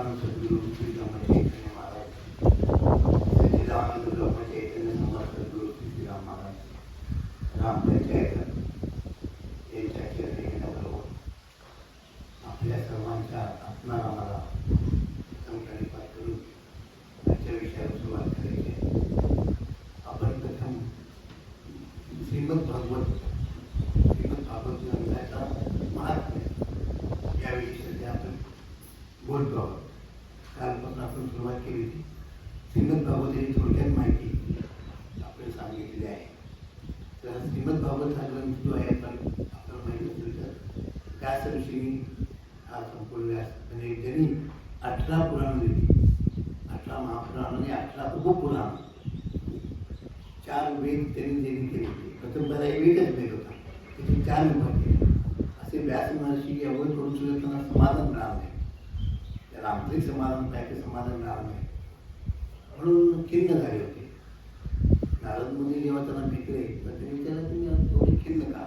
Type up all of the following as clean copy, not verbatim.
सच्चिदानंद सद्गुरू श्री धम्म चैतन्य महाराज, सच्चिदानंद ब्रह्म चैतन्य समर्थ सद्गुरू श्रीराम महाराज, रामपंचायत यांच्या चरणी नमस्कार. आपल्या सर्वांच्या आत्मारामाला संकल्पात करून आजच्या विषयावर सुरुवात करायची आहे. आपण प्रथम श्रीमद भागवत ग्रंथाचा महात्म्य याविषयी सध्या आपण बोलतो आहोत. कालपासून आपण सुरुवात केली होती. श्रीमद भागवत ही थोडक्यात माहिती आपण सांगितलेली आहे. तर श्रीमद भागवत हा ग्रंथ जो आहे आपण माहिती असेल तर व्यास ऋषींनी हा संपूर्ण व्यास म्हणजे त्यांनी 18 पुराण दिली, 18 महापुराण आणि 18 उपपुराण, 4 वेद त्यांनी केले होते. प्रथम पहिला एकच वेद होता, त्याचे 4 विभाग केले. असे व्यास महर्षी एवढं करून सुद्धा त्यांना समाधान मिळालं नाही. त्याला आंतरिक समाधान काय ते समाधान मिळालं नाही म्हणून खिन्न झाले होते. नारद मुनी जेव्हा त्यांना भेटले तर त्यांनी विचारलं तुम्ही थोडी खिन्न का?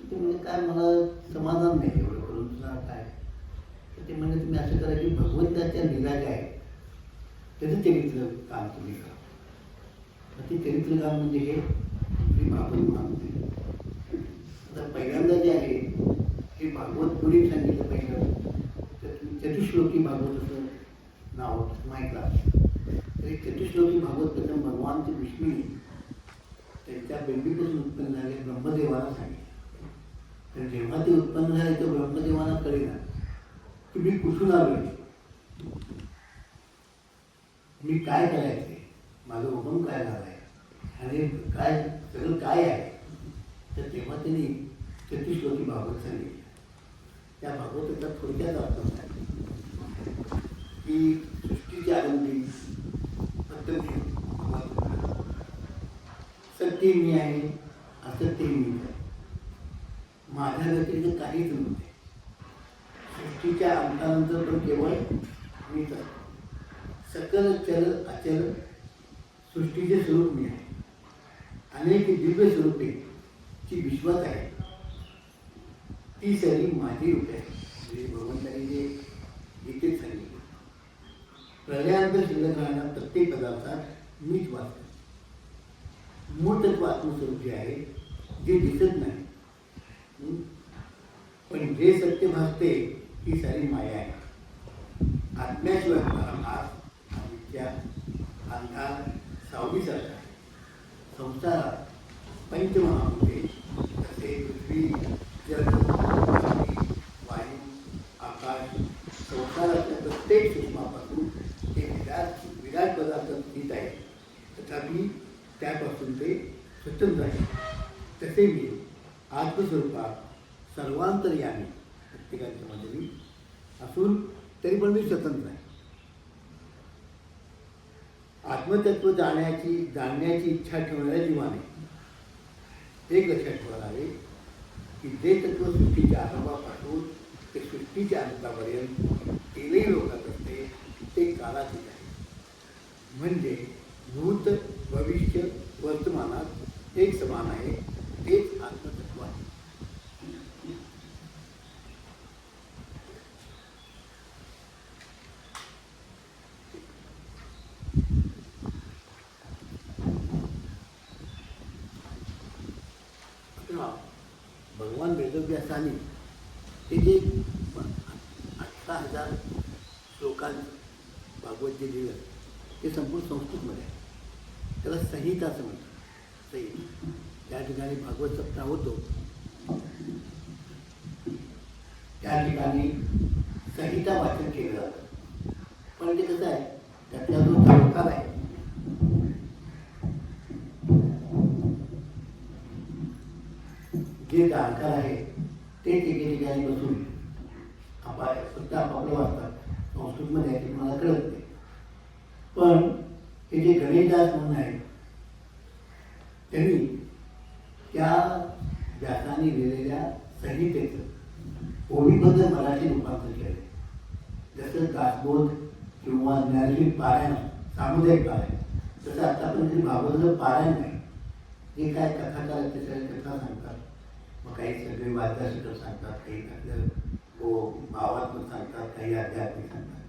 ते म्हणजे काय मला समाधान नाही एवढं करून सुद्धा काय. तर ते म्हणजे तुम्ही असं करा की भगवंताच्या लीला ज्या आहेत त्याचं चरित्र काम तुम्ही करा. ते चरित्र काम म्हणजे हे श्री भागवत मानते. आता पहिल्यांदा जे आहे हे भागवत पुढे सांगितलं पहिलं तर चतुश्लोकी भागवत असं नाव माहितला. तर चतुश्लोकी भागवत प्रथम भगवान ते विष्णूने त्यांच्या बेंबीपासून उत्पन्न झाले ब्रह्मदेवाला सांगितलं. तर जेव्हा ते उत्पन्न झाले तर ब्रह्मदेवाला कळेना की मी कुठून आलो आहे, मी काय करायचे, माझं हुकम काय झाला आहे आणि काय सगळं काय आहे. तर तेव्हा त्यांनी चतुश्लोकी भागवत सांगितलं. त्या भागवताचा थोडक्यात अर्थ आहे की सृष्टीची आरंभी सत्य मी आहे, असत्य मी आहे, माझ्या व्यतिरिक्त काहीच नव्हते. सृष्टीच्या अंतानंतर पण केवळ मीच आहे. सकल चल अचल सृष्टीचे स्वरूप मी आहे. अनेक दिव्य स्वरूपे ची विश्वास आहे ती सरी माझी रूपे आहे. म्हणजे भगवंतांनी जे गीतेत सांगितलं प्रलयांतर शिल्लक राहणार प्रत्येक पदार्थात मीच वाचतो. मूळ तत्व आत्मस्वरूप जे आहे जे दिसत नाही पण जे सत्य भासते ती सारी माया आहे. आत्म्याशिवाय आकाश विद्या अंधार सावलीसारखा आहे. संसारात पंचमहाभूते तसे पृथ्वी जल वायू आकाश संसारातल्या प्रत्येक सूक्ष्मापासून ते विराट पदार्थ स्थित आहे. तथापि त्यापासून ते स्वतंत्र आहे. तसे मी आत्मस्वरूपात सर्वांतर्यामी प्रत्येकाच्या मध्ये असून तरी पण मी स्वतंत्र आहे. आत्मतत्व जाणण्याची इच्छा ठेवणाऱ्या जीवाने एक लक्षात ठेवायला हवे की जे तत्व सृष्टीच्या आरंभापासून ते सृष्टीच्या अंतापर्यंत केलेही लोकात असते ते कालातीत आहे. म्हणजे भूत भविष्य वर्तमानात एक समान आहे. तेच आत्मतत्व आहे. भगवान वेदव्यासाने ते जे 18,000 श्लोकांत भागवत जे लिहिलं ते संपूर्ण संस्कृतमध्ये आहे. त्याला संहिता असं म्हणतात. संहिता त्या ठिकाणी भागवत सप्ताह होतो त्या ठिकाणी संहिता वाचन केलं जातं. पण ते कसं आहे त्यातला जो जाणकार आहे जे जाणकार आहे ते एके ठिकाणी बसून फक्त आपापलं वाचतात. संस्कृतमध्ये आहे ते मला कळत नाही. पण हे जे गणेशदास म्हणून आहेत त्यांनी त्या व्यासाने लिहिलेल्या संहितेचं ओळीबद्ध मराठी रूपांतर केलं. जसं दासबोध किंवा ज्ञानशील पारायण सामुदायिक पारायण तसं आतापर्यंत भागवताचं पारायण नाही. जे काय कथाकार ते सगळ्या कथा सांगतात. मग काही सगळे वाद्यासुद्धा सांगतात, काही आपल्या भावात्मक सांगतात, काही आध्यात्मिक सांगतात.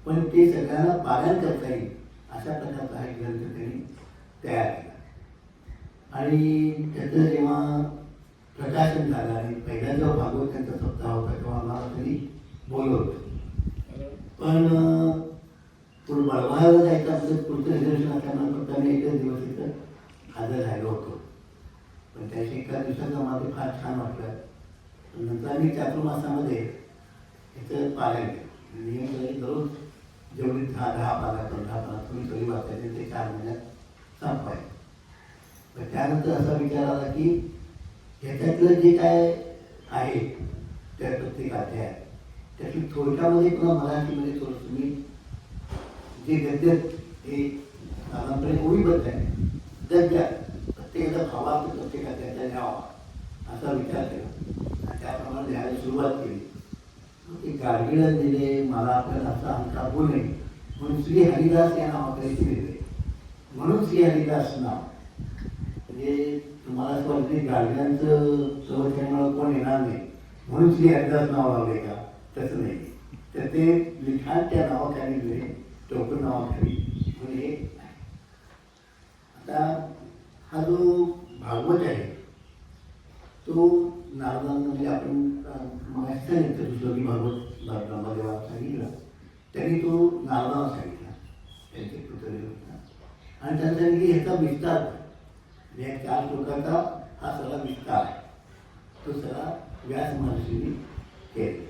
पण ते सगळ्यांना पालन करता येईल अशा प्रकारचा हा ग्रंथ त्यांनी तयार केला. आणि त्याचं जेव्हा प्रकाशन झालं आणि पहिला जेव्हा भागवत त्यांचा सप्ताह होता तेव्हा आम्हाला त्यांनी बोलवलं. पण पुढे बळवायला जायचं आपलं पुढचं रिझर्वेशन असल्यामुळे फक्त आम्ही एकच दिवस इथं हजर राहिलो होतो. पण त्याच्या एका दिवसाचं आम्हाला फार छान वाटलं. नंतर आम्ही चातुर्मासामध्ये याचं पालन केलं. नियम दररोज जेवढी 10 पाला 15 पाला तुम्ही सगळी वाचायचे ते 4 महिन्यात संपवायचे. पण त्यानंतर असा विचार आला की ह्याच्यातलं जे काय आहे त्या प्रत्येक अध्यायात त्यातली थोडक्यामध्ये पुन्हा मराठीमध्ये थोडंसं मी जे गद्य हे साधारणपणे ओळीबद्ध आहे गद्यात प्रत्येकाचा भावार्थ प्रत्येकाचा त्याचा घ्यावा असा विचार केला आणि त्याप्रमाणे लिहायला सुरुवात केली. ते गाडगिळण दिले मला आपल्याला असा अंका बोलणे म्हणून श्री हरिदास या नावाकडे दिले. म्हणून श्री हरिदास नाव म्हणजे तुम्हाला असं वाटतं की गाडगिळांचं प्रवचनामुळे कोण येणार नाही म्हणून श्री हरिदास नाव लावले का? तसं नाही. तर ते लिखाण त्या नावाखाली दिले टोकन नावाखाली म्हणजे हे. आता हा जो भागवत आहे तो नारदांना म्हणजे आपण सांगितलं दुसरं की भागवत ब्रह्मदेवा सांगितलं त्यांनी तो नारदांना सांगितला त्यांचे पुत्र आणि त्यांना सांगितलं ह्याचा विस्तार म्हणजे 4 श्लोकाचा हा सगळा विस्तार आहे तो सगळा व्यास महर्षींनी केला.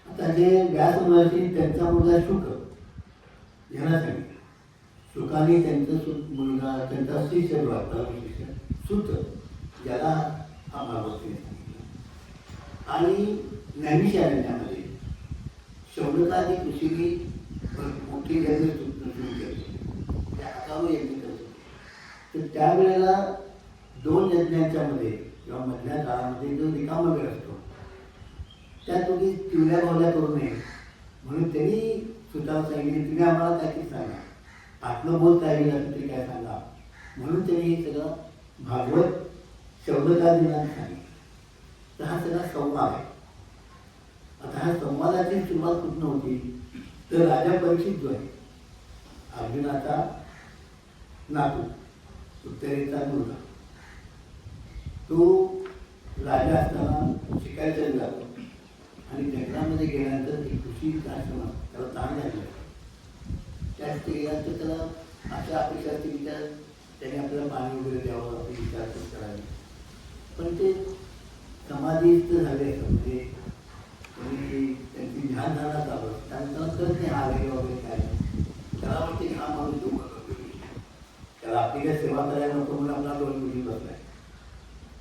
आता जे व्यास महर्षी त्यांचा मुलगा शुक यांना सांगितलं. शुकाने त्यांचं मुलगा त्यांचा शिष्य शिष्य सुत ज्याला हा भागवतीने सांगितला. आणि नैमिषारण्यामध्ये शौनकादी ऋषींनी मोठी यज्ञ सुरू केली त्या हजारो यज्ञ करत होते. तर त्यावेळेला 2 यज्ञांच्या मध्ये किंवा मधल्या काळामध्ये जो रिकामा वेळ असतो त्या तुम्ही चिवल्या भावल्या करू नये म्हणून त्यांनी सुताला सांगितले तुम्ही आम्हाला काहीतरी सांगा आत्म बोल काय गेलं तरी काय सांगा म्हणून त्यांनी हे सगळं भागवत शौनकादींना सांगितलं. तर हा सगळा संवाद आहे. आता हा संवादाची सुरुवात कुठून होती तर राजा परीक्षित जो आहे अर्जुनाचा नातू उत्तरेचा मुलगा तो राजा असताना शिकायला जातो आणि जंगलामध्ये गेल्यानंतर एक ऋषीचा आश्रम त्याला ताण लागला. त्यात गेल्यानंतर त्याला अशा अपेक्षा असते की त्याने आपल्याला पाणी वगैरे द्यावं आपली विचारपूस करावी. पण ते समाधीस्थ झाले असं म्हणजे त्यांची ध्यान झाला चालू त्याला कळत नाही हा वगैरे वगैरे काय त्याला वाटते की हा माणूस देऊ त्याला आपली काय सेवा करायला नको म्हणून आपला 2 मुली बसलाय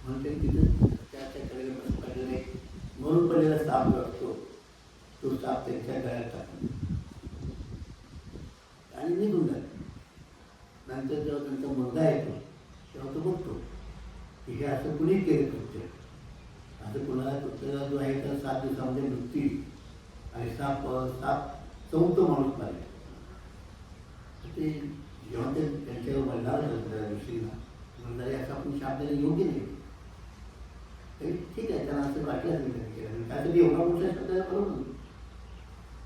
म्हणून ते तिथं त्याच्याकडे पडलेले म्हणून पडलेला साप जो असतो तो साप त्यांच्या गळ्यात टाकतो आणि निघून जातो. नंतर जेव्हा त्यांचा मुलगा येतो तेव्हा तो बघतो की हे असं कुणीच केलं कृत्य असं कुणाला कृत्याला जो आहे तर 7 दिवसामध्ये मृत्यू आणि साप 4 माणूस पाहिजे. ते जेव्हा ते त्यांच्यावर म्हणणार ऋषीला म्हणणारे असं आपण शाप देणं योग्य नाही तरी ठीक आहे त्यांना असं वाटलंच नाही केलं त्यासाठी एवढा मोठा शब्दाला बरोबर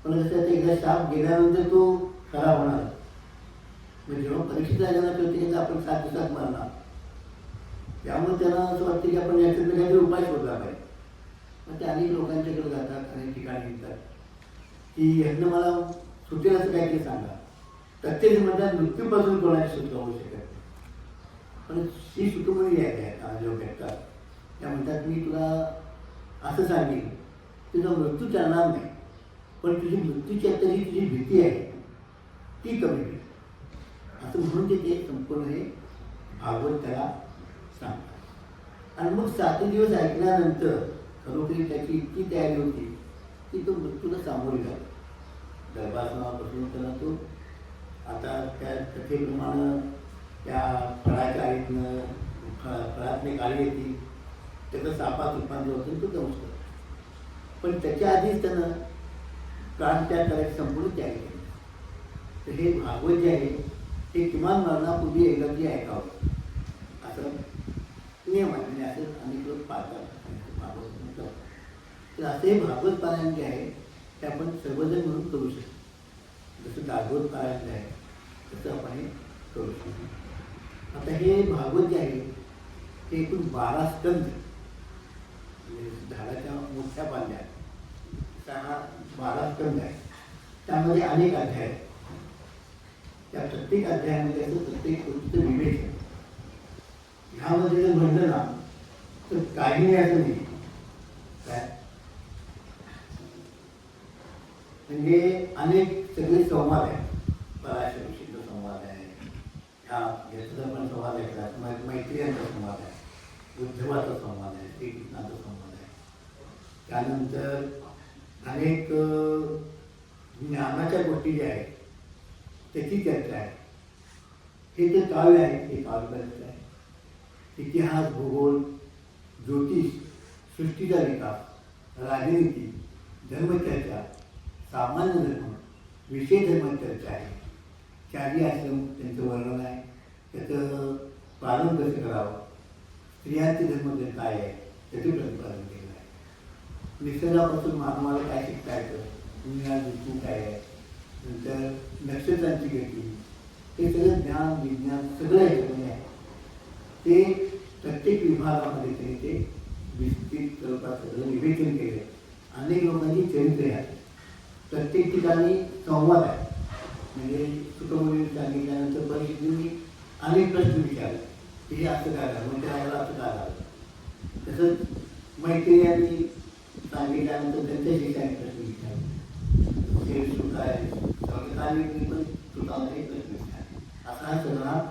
पण कसं ते एकदा शाप गेल्यानंतर तो खरा होणार. म्हणजे जेव्हा परीक्षित राहिल्याला कळते की आपण 7 दिवसात मारणार त्यामुळे त्यांना असं वाटतं की आपण याच्यातनं काहीतरी उपाय शोधला पाहिजे. मग ते अनेक लोकांच्याकडे जातात अनेक ठिकाणी येतात की ह्यातनं मला सुटेल असं काहीतरी सांगा. प्रत्येक म्हणतात मृत्यूपासून कोणाची सुटका होऊ शकत नाही. पण ही सुटुमणी आहे जेव्हा भेटतात त्या म्हणतात मी तुला असं सांगेन तुझा मृत्यू चालणार नाही पण तुझी मृत्यूची आता जी तुझी भीती आहे ती कमी होईल असं म्हणून ते संपूर्ण हे भागवत त्याला सांगतात. आणि मग 7 दिवस ऐकल्यानंतर खरोखरी त्याची इतकी तयारी होती की तो मृत्यूला सामोरे जातो. गर्भासनापासून त्याला तो आता त्या कथेप्रमाणे त्या फळाच्या आईतनं फळातली गाडी येते त्याचा सापात उत्पादन होतं तो दंश करतो. पण त्याच्या आधीच त्यानं प्राणत्याग करायची संपूर्ण तयारी केली. तर हे भागवत जे आहे ते किमान मरणापूर्वी एकदा तरी ऐकावं असं नियम आहे. म्हणजे असं अनेक लोक पाळतात भागवत म्हटलं तर असं हे भागवत पारायण जे आहे ते आपण सर्वजण म्हणून करू शकतो. जसं दासबोध पारायण आहे तसं आपण हे करू शकतो. आता हे भागवत जे आहे ते एकूण 12 स्कंद, म्हणजे झाडाच्या मोठ्या पाल्यात हा 12 स्कंद आहे. त्यामध्ये अनेक अध्याय आहेत. त्या प्रत्येक अध्यायामध्ये असं प्रत्येक गोष्टीचं विवेचन. ह्यामध्ये जर म्हणलं ना तर काही नाही असं नाही काय, म्हणजे अनेक सगळे संवाद आहेत. पराशर ऋषीचा संवाद आहे, याचा पण संवाद आहे, मैत्रियांचा संवाद आहे, उद्धवाचा संवाद आहे, श्रीकृष्णाचा संवाद आहे. त्यानंतर अनेक ज्ञानाच्या गोष्टी ज्या आहेत त्याची चर्चा आहे. हे जे काव्य आहे हे काव्यग्रंथ आहे. इतिहास, भूगोल, ज्योतिष, सृष्टीचा विकास, राजनीती, धर्मचर्चा, सामान्य धर्म, विषय धर्मचर्चा आहे. चारी आश्रम त्यांचं वर्णन आहे, त्याचं पालन कसं करावं, स्त्रियांचे धर्म काय आहे त्याचे प्रतिपादन केलं आहे. निसर्गापासून मानवाला काय शिकता येतं, दुनिया दृष्टी काय आहे, नंतर नक्षत्रांची गती, हे सगळं ज्ञान विज्ञान सगळं याच्यामध्ये आहे. ते प्रत्येक विभागामध्ये त्यांनी ते विस्तृत स्वरूपात सगळं विवेचन केले. अनेक लोकांची चरित्रे आहेत. प्रत्येक ठिकाणी संवाद आहे. म्हणजे सुखमुनी सांगितल्यानंतर परिस्थितींनी अनेक प्रश्न विचारले की हे असं काय झालं, म्हणजे त्याला असं काय झालं. तसंच मैत्रियांनी सांगितल्यानंतर त्यांच्याशी काही प्रश्न विचारले, हे सुद्धा आहे पण सुद्धा अनेक प्रश्न विचारले. असा हा सगळा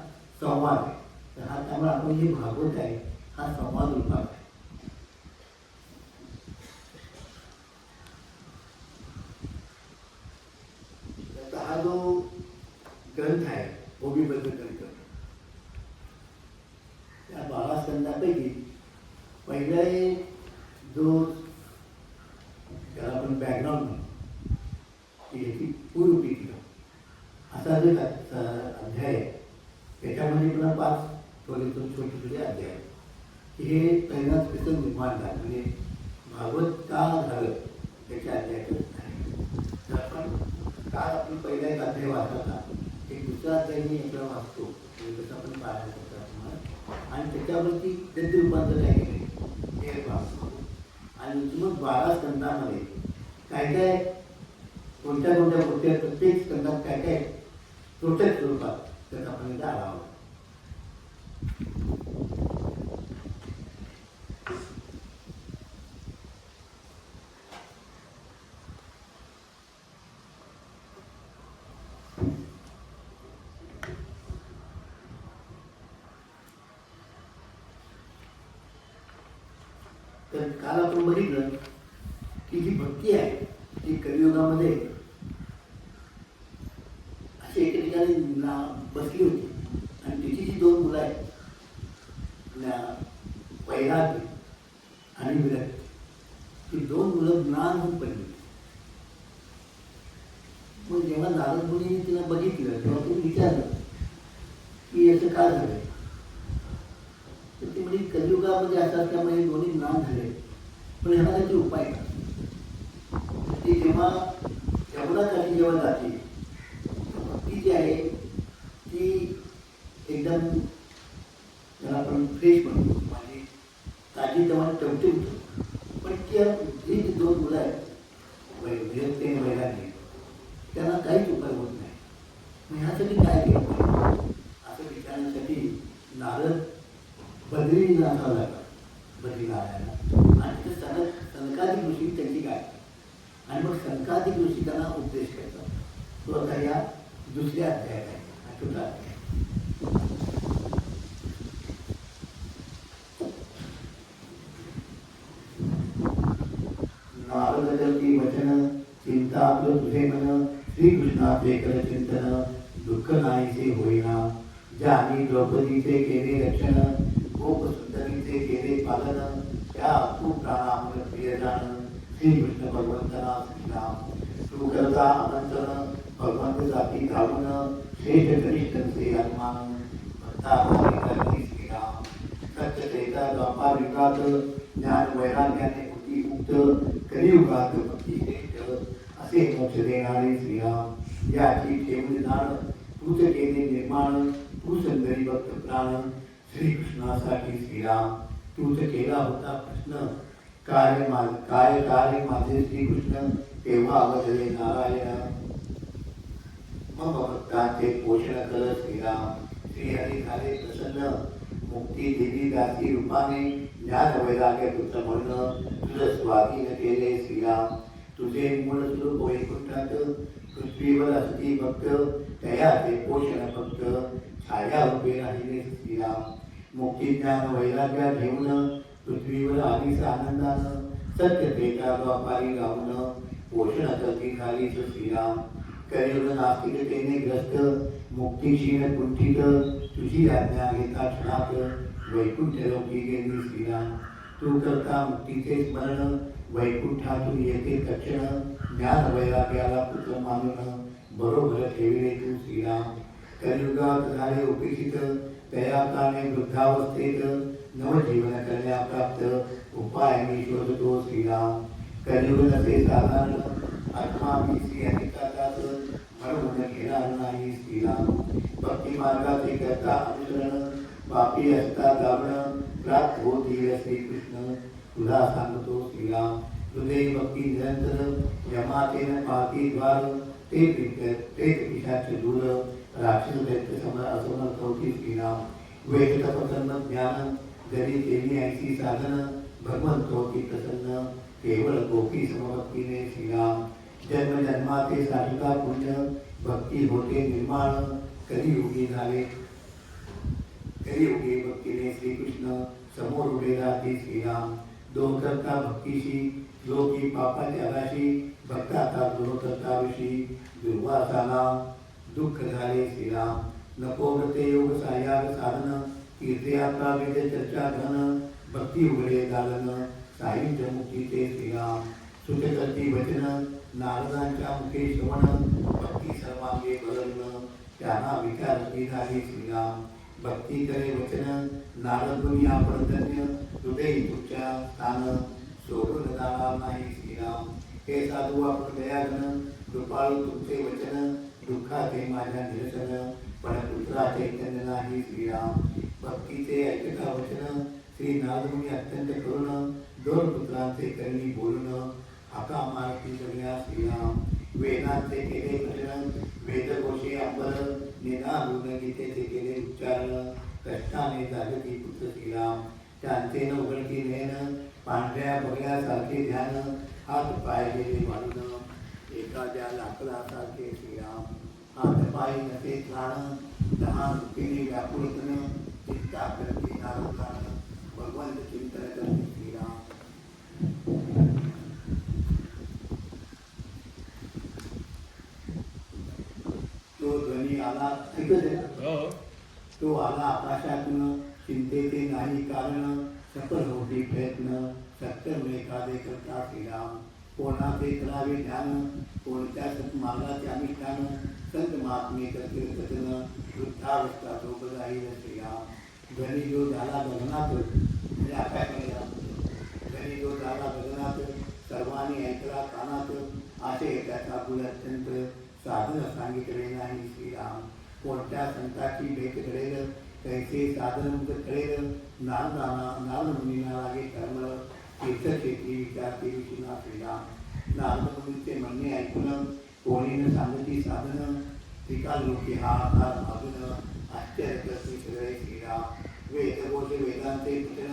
संवाद आहे. तर हा त्यामुळे आपण जे भागवत आहे हा संवाद रूपात आहे. हा जो ग्रंथ आहे ओबीबद्ध ग्रंथ, त्या 12 स्कंदापैकी पहिला जो त्याला आपण बॅकग्राऊंड म्हणतो की याची पूर्वपीठिका असा जो अध्याय आहे त्याच्यामध्ये पुन्हा 5 छोटे छोटे अध्याय आहेत. हे पहिलाच कसं निर्माण झालं, म्हणजे भागवत का झालं त्याचे अध्याय करत आहे. तर आपण काल आपण पहिला एक अध्याय वाचला, एक दुसरा अध्याय मी याच्यावर वाचतो, जसं आपण पारायण करतो आपण, आणि त्याच्यावरती गद्य रूपांतर काय केले हे वाचतो. आणि मग 12 स्कंदामध्ये काय काय कोणत्या कोणत्या गोष्टी प्रत्येक स्कंदात काय काय प्रोटेक्ट स्वरूपात त्याचा आपण एकदा आढावा. तर काल आपण बघितलं की जी भक्ती आहे ती कलियुगामध्ये अशी एके ठिकाणी बसली होती आणि तिची जी 2 मुलं आहेत वैराग्य आणि विरक्ती, ती 2 मुलं ज्ञान होऊन पडली. मग जेव्हा नारद मुनीने तिला बघितलं तेव्हा तिने विचारलं की याचं काय झालं. तर ती म्हणजे कलियुगामध्ये असतात त्यामुळे दोन्ही ज्ञान झाले, पण ह्याला त्याचे उपाय का. ती जेव्हा यमुनाकाठी जेव्हा जाते ती जी आहे ती एकदम त्याला आपण फ्रेश म्हणतो, म्हणजे ताजी तेव्हा टवटवतो. पण ही जी 2 मुलं आहेत विरक्ती आणि वैराग्य, त्यांना काहीच उपाय होत नाही. मग ह्यासाठी काय केलं पाहिजे असं विचारण्यासाठी नारद बद्रीनाथाला जातात, बद्रीनारायणला, आणि ते सनकादिक ऋषी त्यांची काय, आणि मग सनकादिक ऋषी त्यांना उपदेश करतात. तो आता या दुसऱ्या अध्यायात आहे, हा छोटा अध्याय. नारद जलती वचन चिंता आपलं तुझे मन, श्रीकृष्णाचे कर चिंतन दुःख नाहीसे होईना. ज्यानी द्रौपदीचे केले रक्षण, गोप सुंदरीचे केले पालन, त्या तू प्राणामय प्रिय जाण. श्रीकृष्ण भगवंतना श्रीराम, तू करता अनंतन भगवंत जाती धावून, श्रेष्ठ कनिष्ठ श्री हनुमान. भक्ता श्रीराम सत्य चैता द्वापार युगात, ज्ञान वैराग्याने होती मुक्त, कलियुगात भक्ती श्रेष्ठ, असे मोक्ष देणारे श्रीराम. याची ठेवून जाण तूच केले निर्माण, तू सुंदरी भक्त प्राण. श्रीकृष्णासाठी श्रीराम तूच केला होता प्रश्न. काय कार्य माझे श्रीकृष्ण तेव्हा अवतरले नारायण. मग भक्तांचे पोषण कर श्रीराम. श्रीहरी झाले प्रसन्न, मुक्ती दिली दासी रूपाने. ज्ञान वैराग्य पुत्र म्हणून तुझं स्वाधीन केले श्रीराम. तुझे मूळ स्वरूप वैकुंठात पृथ्वीवर असती भक्त. तयाचे पोषण फक्त छाया उभे राहिले श्रीराम. मुक्ती ज्ञान वैराग्य घेऊन पृथ्वीवर आलीस आनंदानं. सत्यतेचा व्यापारी राहून पोषण करती झालीस श्रीराम. कलियुग नास्तिकतेने ग्रस्त, मुक्तीशील कुंठित. तुझी आज्ञा घेता क्षणात वैकुंठ लोकी गेली श्रीराम. तू करता मुक्तीचे स्मरण, वैकुंठातून येते तक्षण. ज्ञान वैराग्याला पुत्र मानून बरोबर ठेविले तू श्रीराम. कलियुगात झाले उपेक्षित, तया कारणे वृद्धावस्थेत. नवजीवन करण्या प्राप्त उपाय मी शोधतो श्रीराम. कलियुग नसे साधारण, आत्मा मी श्री अनेकाचाच म्हणून घेणार नाही श्रीराम. भक्ती मार्गाचे करता अनुसरण, पापी असता जावण. प्राप्त होतील श्रीकृष्ण तुला सांगतो श्रीराम. हृदय भक्ती निरंतर, यमातेन पाहती द्वार. ते पिशाच दूर, राक्षस दैत्य असमर्थ होती श्रीराम. वेद तपकर्म ज्ञान, जरी केली ऐसी साधन. भगवंत होती प्रसन्न, केवळ गोपी समभक्तीने श्रीराम. जन्म जन्माचे साधका पुण्य, भक्ती होते निर्माण. कलियुगी झाले कलियुगी भक्तीने श्रीकृष्ण समोर उभे राहते श्रीराम. दोन करता भक्तीशी, लोकी पापाच्या राशी. भक्ताचा द्रोह करता ऋषी, दुर्वासाला दुःख झाले श्रीराम. नको व्रते योग सायाग साधन, कीर्तयात्रा वेद चर्चा धन. भक्ती उघडे दालन, साहित्य मुक्तीचे श्रीराम. सुखकर्ती वचन, नारदांच्या मुखे श्रवण. भक्ती सर्वांगे बदलण, त्यांना विचारती झाली श्रीराम. भक्ती करे वचन, नारद मुनी आपण धन्य. हृदय तुमच्या स्थान, सोडून जाणार नाही श्रीराम. हे साधू आपण दयाघन, कृपाळू तुमचे वचन. दुःखाचे माझ्या निरसन, पण पुत्रा चैतन्य नाही श्रीराम. भक्तीचे ऐकता वचन, श्री नारदमुनी अत्यंत करुण. दोन पुत्रांचे करणी बोलून, हाका मारती सगळ्या श्रीराम. वेदांचे केले भजन, वेदघोषे अंबर. निनाद गीतेचे केले उच्चारण, कष्टाने जागती पुत्र श्रीराम. त्यांचे न उघडती नयन, पांढऱ्या बगळ्यासारखे ध्यान. हात पाय गेले वाढून, एखाद्या लाकडासारखे श्रीराम. हात पाय नसे प्राण, लहान रुपीने व्याकुळतन. चिंता करते नारदान, भगवंत चिंतन करते श्रीराम. तो ध्वनी आला, तो आला आकाशातून. चिंतेचे नाही कारण, सफल होती प्रयत्न. सत्कर्म एखादे करता श्रीराम. कोणाचे करावे ध्यान, कोणत्या सत्मार्गाचे अनुष्ठान. संत महात्मे करतील कथन, वृद्धावस्था तो बजाईल श्रीराम. ध्वनी जो झाला गगनात, म्हणजे आकाशाने ध्वनी जो झाला गगनात. सर्वांनी ऐकला कानात, असे त्याचा गुण अत्यंत. साधन सांगितले नाही श्रीराम. कोणत्या संताची भेट घडेल, कैसे साधन मुक्त कळेल. नारद मुनींना लागे कर्म, तीर्थक्षेत्री विचारते विष्णा श्रीराम. नारद मुनींचे म्हणणे ऐकून, कोणी न सांगती साधन. त्रिकाल लोके हा आधार मागून, आश्चर्य करते सगळे श्रीराम. वेदघोष वेदांचे पुत्र,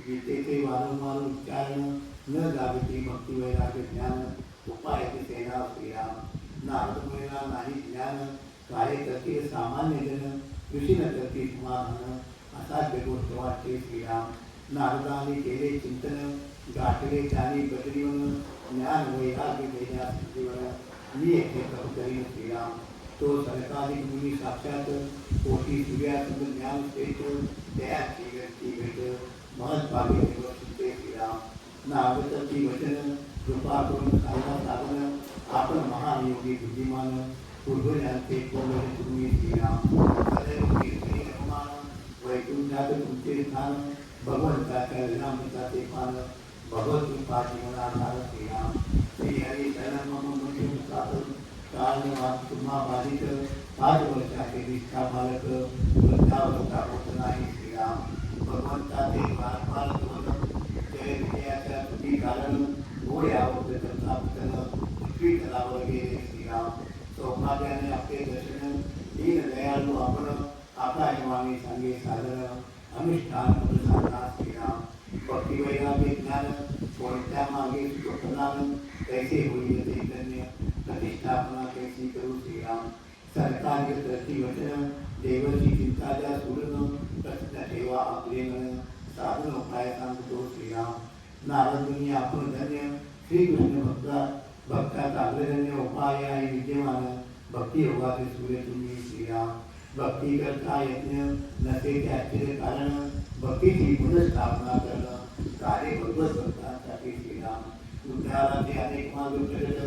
गीतेचे वारंवार उच्चारण. न जागती भक्ती वैराग्य ज्ञान, उपायाचे सेना श्रीराम. नारद मुनींना नाही ज्ञान, काय करतील सामान्य जन. ऋषी न करतील समाधान, असाध्य गोष्ट वाटते श्रीराम. नारदाने केले चिंतन, गाठले त्याने बदलीवन. ज्ञान वैराग्य देण्यास जीवन, मी येथे तप करीन श्रीराम. तो सरकाधिक मुनी साक्षात, कोटी सूर्यासंग ज्ञान श्रेष्ठ. त्याची व्यक्ती भेट, महत् भाग्य निवडते श्रीराम. नारदाची वचन, कृपा करून साधना साधन. आपण महान योगी बुद्धिमान, पूर्वजांचे कोवळे तुम्ही श्रीराम. सदैव कीर्तनी रममान, वैकुंठात तुमचे स्थान. भगवंताच्या विनामृताचे पान, भगवत कृपा जीवनाधार श्रीराम. श्री हरी शरण मम मुनिं साधन, तुम्हा बाधित 5 वर्षाचे निष्ठा बालक वृद्धावस्था होत नाही श्रीराम. भगवंता ते वारंवार जय विजयाच्या तुझी कारण गोड आवडत प्राप्तन पृथ्वी तलावर गेले श्रीराम. सौभाग्याने आपले दर्शन दीन दयाळू आपण आपला हिमामी सांगे साधन अनुष्ठान साधना श्रीराम. भक्ती वैराग्य ज्ञान कोणत्या मागे सुखप्रदान कैसे होईल चैतन्य प्रतिष्ठापना कैसी करू श्रीराम. सरकारी प्रतिवचन देवाची चिंता द्या सोडून प्रश्न ठेवा आपले मन साधन उपाय सांगतो श्रीराम. नारदमुनी आपण धन्य श्रीकृष्ण भक्ताचा अग्रगण्य उपाय आहे विद्यमान भक्ती योगाचे सूर्य तुम्ही श्रीराम. भक्ती करता यज्ञ नसे ते आश्चर्य कारण भक्तीची पुनर्स्थापना करणं कार्य भगवत भक्तांसाठी श्रीराम. उद्धाराचे अनेक मार्ग प्रगट